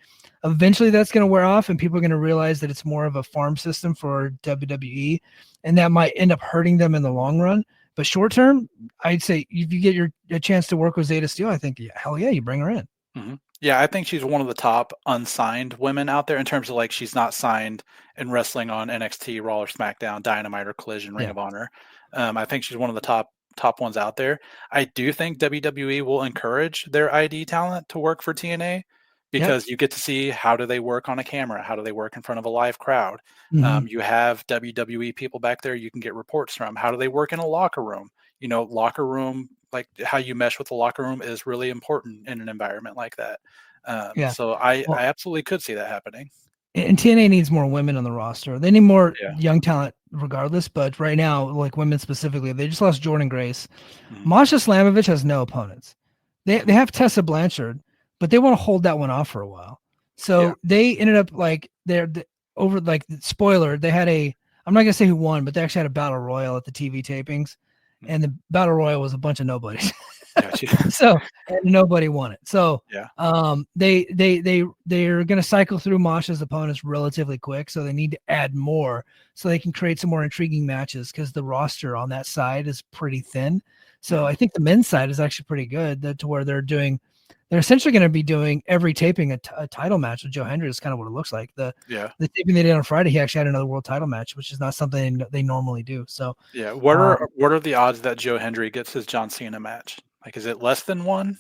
Eventually that's going to wear off, and people are going to realize that it's more of a farm system for WWE, and that might end up hurting them in the long run. But short term, I'd say if you get a chance to work with Zeta Steel, I think, hell yeah, you bring her in. Mm-hmm. Yeah, I think she's one of the top unsigned women out there in terms of, like, she's not signed in wrestling on NXT, Raw, or SmackDown, Dynamite, or Collision, Ring of Honor. I think she's one of the top ones out there. I do think WWE will encourage their ID talent to work for TNA, because you get to see how do they work on a camera, how do they work in front of a live crowd. Mm-hmm. You have WWE people back there you can get reports from. How do they work in a locker room? Locker room, like how you mesh with the locker room is really important in an environment like that. So I absolutely could see that happening. And TNA needs more women on the roster. They need more young talent regardless, but right now, like women specifically, they just lost Jordan Grace. Mm-hmm. Masha Slamovich has no opponents. They have Tessa Blanchard, but they want to hold that one off for a while. So they ended up like spoiler, they had I'm not going to say who won, but they actually had a battle royal at the TV tapings, and the battle royal was a bunch of nobodies. So and nobody won it. So they're going to cycle through Masha's opponents relatively quick. So they need to add more so they can create some more intriguing matches, because the roster on that side is pretty thin. So I think the men's side is actually pretty good, to where they're essentially going to be doing every taping a title match with Joe Hendry. Is kind of what it looks like. The taping they did on Friday, he actually had another world title match, which is not something they normally do. So what are the odds that Joe Hendry gets his John Cena match? Like, is it less than 1?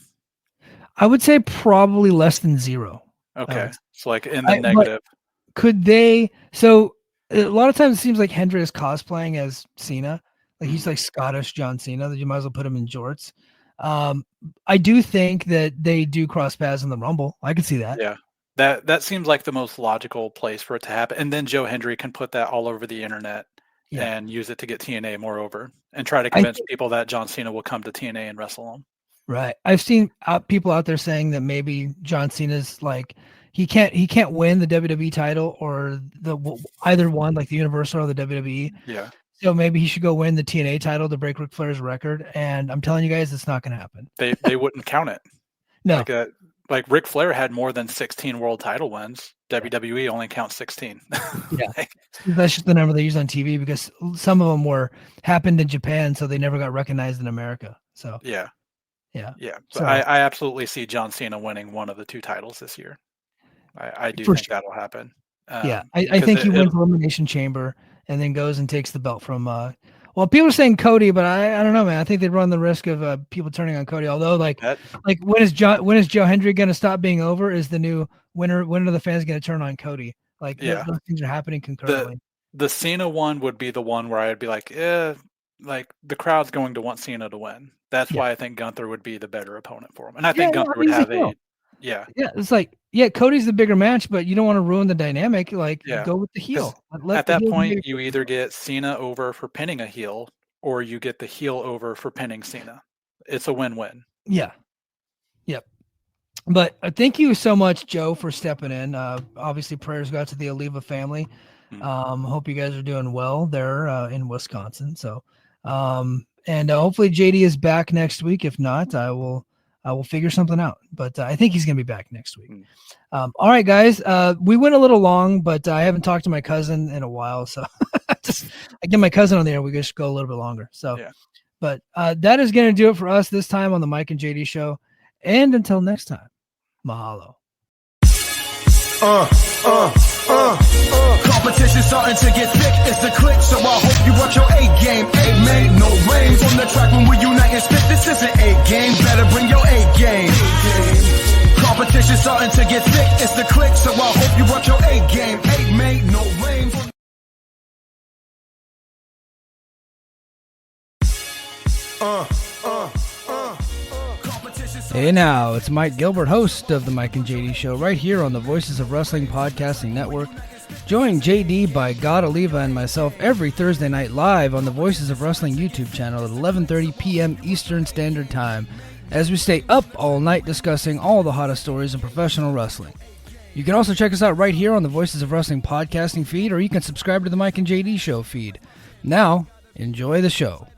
I would say probably less than 0. Okay, so like in the negative. Could they? So a lot of times it seems like Hendry is cosplaying as Cena. Like he's like Scottish John Cena. That you might as well put him in jorts. I do think that they do cross paths in the Rumble. I could see that. Yeah, that seems like the most logical place for it to happen. And then Joe Hendry can put that all over the internet and use it to get TNA more over, and try to convince people that John Cena will come to TNA and wrestle them. Right. I've seen people out there saying that maybe John Cena's like he can't win the WWE title or either one, like the Universal or the WWE. Yeah. So maybe he should go win the TNA title to break Ric Flair's record. And I'm telling you guys, it's not going to happen. They wouldn't count it. No. Like Ric Flair had more than 16 world title wins. WWE only counts 16. Yeah. That's just the number they use on TV because some of them happened in Japan, so they never got recognized in America. So yeah. So So I absolutely see John Cena winning one of the 2 titles this year. I do think that'll happen. I think he wins Elimination Chamber and then goes and takes the belt from well, people are saying Cody, but I don't know, man. I think they'd run the risk of people turning on Cody. Although, like when is Joe Hendry going to stop being over? Is the new winner? When are the fans going to turn on Cody? Like those things are happening concurrently. The Cena one would be the one where I'd be like, like the crowd's going to want Cena to win. That's why I think Gunther would be the better opponent for him, and I think Gunther would have It's like Cody's the bigger match, but you don't want to ruin the dynamic. Like go with the heel. At that point, you either get Cena over for pinning a heel, or you get the heel over for pinning Cena. It's a win-win. Yeah. Yep. But thank you so much, Joe, for stepping in. Obviously, prayers go out to the Oliva family. Hope you guys are doing well there in Wisconsin. So, and hopefully JD is back next week. If not, I will figure something out, but I think he's going to be back next week. All right, guys. We went a little long, but I haven't talked to my cousin in a while. So I get my cousin on there. We just go a little bit longer. So, but that is going to do it for us this time on the Mike and JD show. And until next time, mahalo. Competition starting to get thick, it's the click, so I hope you watch your A game. Made no rain from the track when we unite and spit. This isn't A game, better bring your A game. Competition starting to get thick, it's the click, so I hope you watch your A game. Made no rain from Hey now, it's Mike Gilbert, host of the Mike and JD Show, right here on the Voices of Wrestling Podcasting Network. Join JD by God Oliva and myself every Thursday night live on the Voices of Wrestling YouTube channel at 11:30 p.m. Eastern Standard Time as we stay up all night discussing all the hottest stories in professional wrestling. You can also check us out right here on the Voices of Wrestling podcasting feed, or you can subscribe to the Mike and JD Show feed. Now, enjoy the show.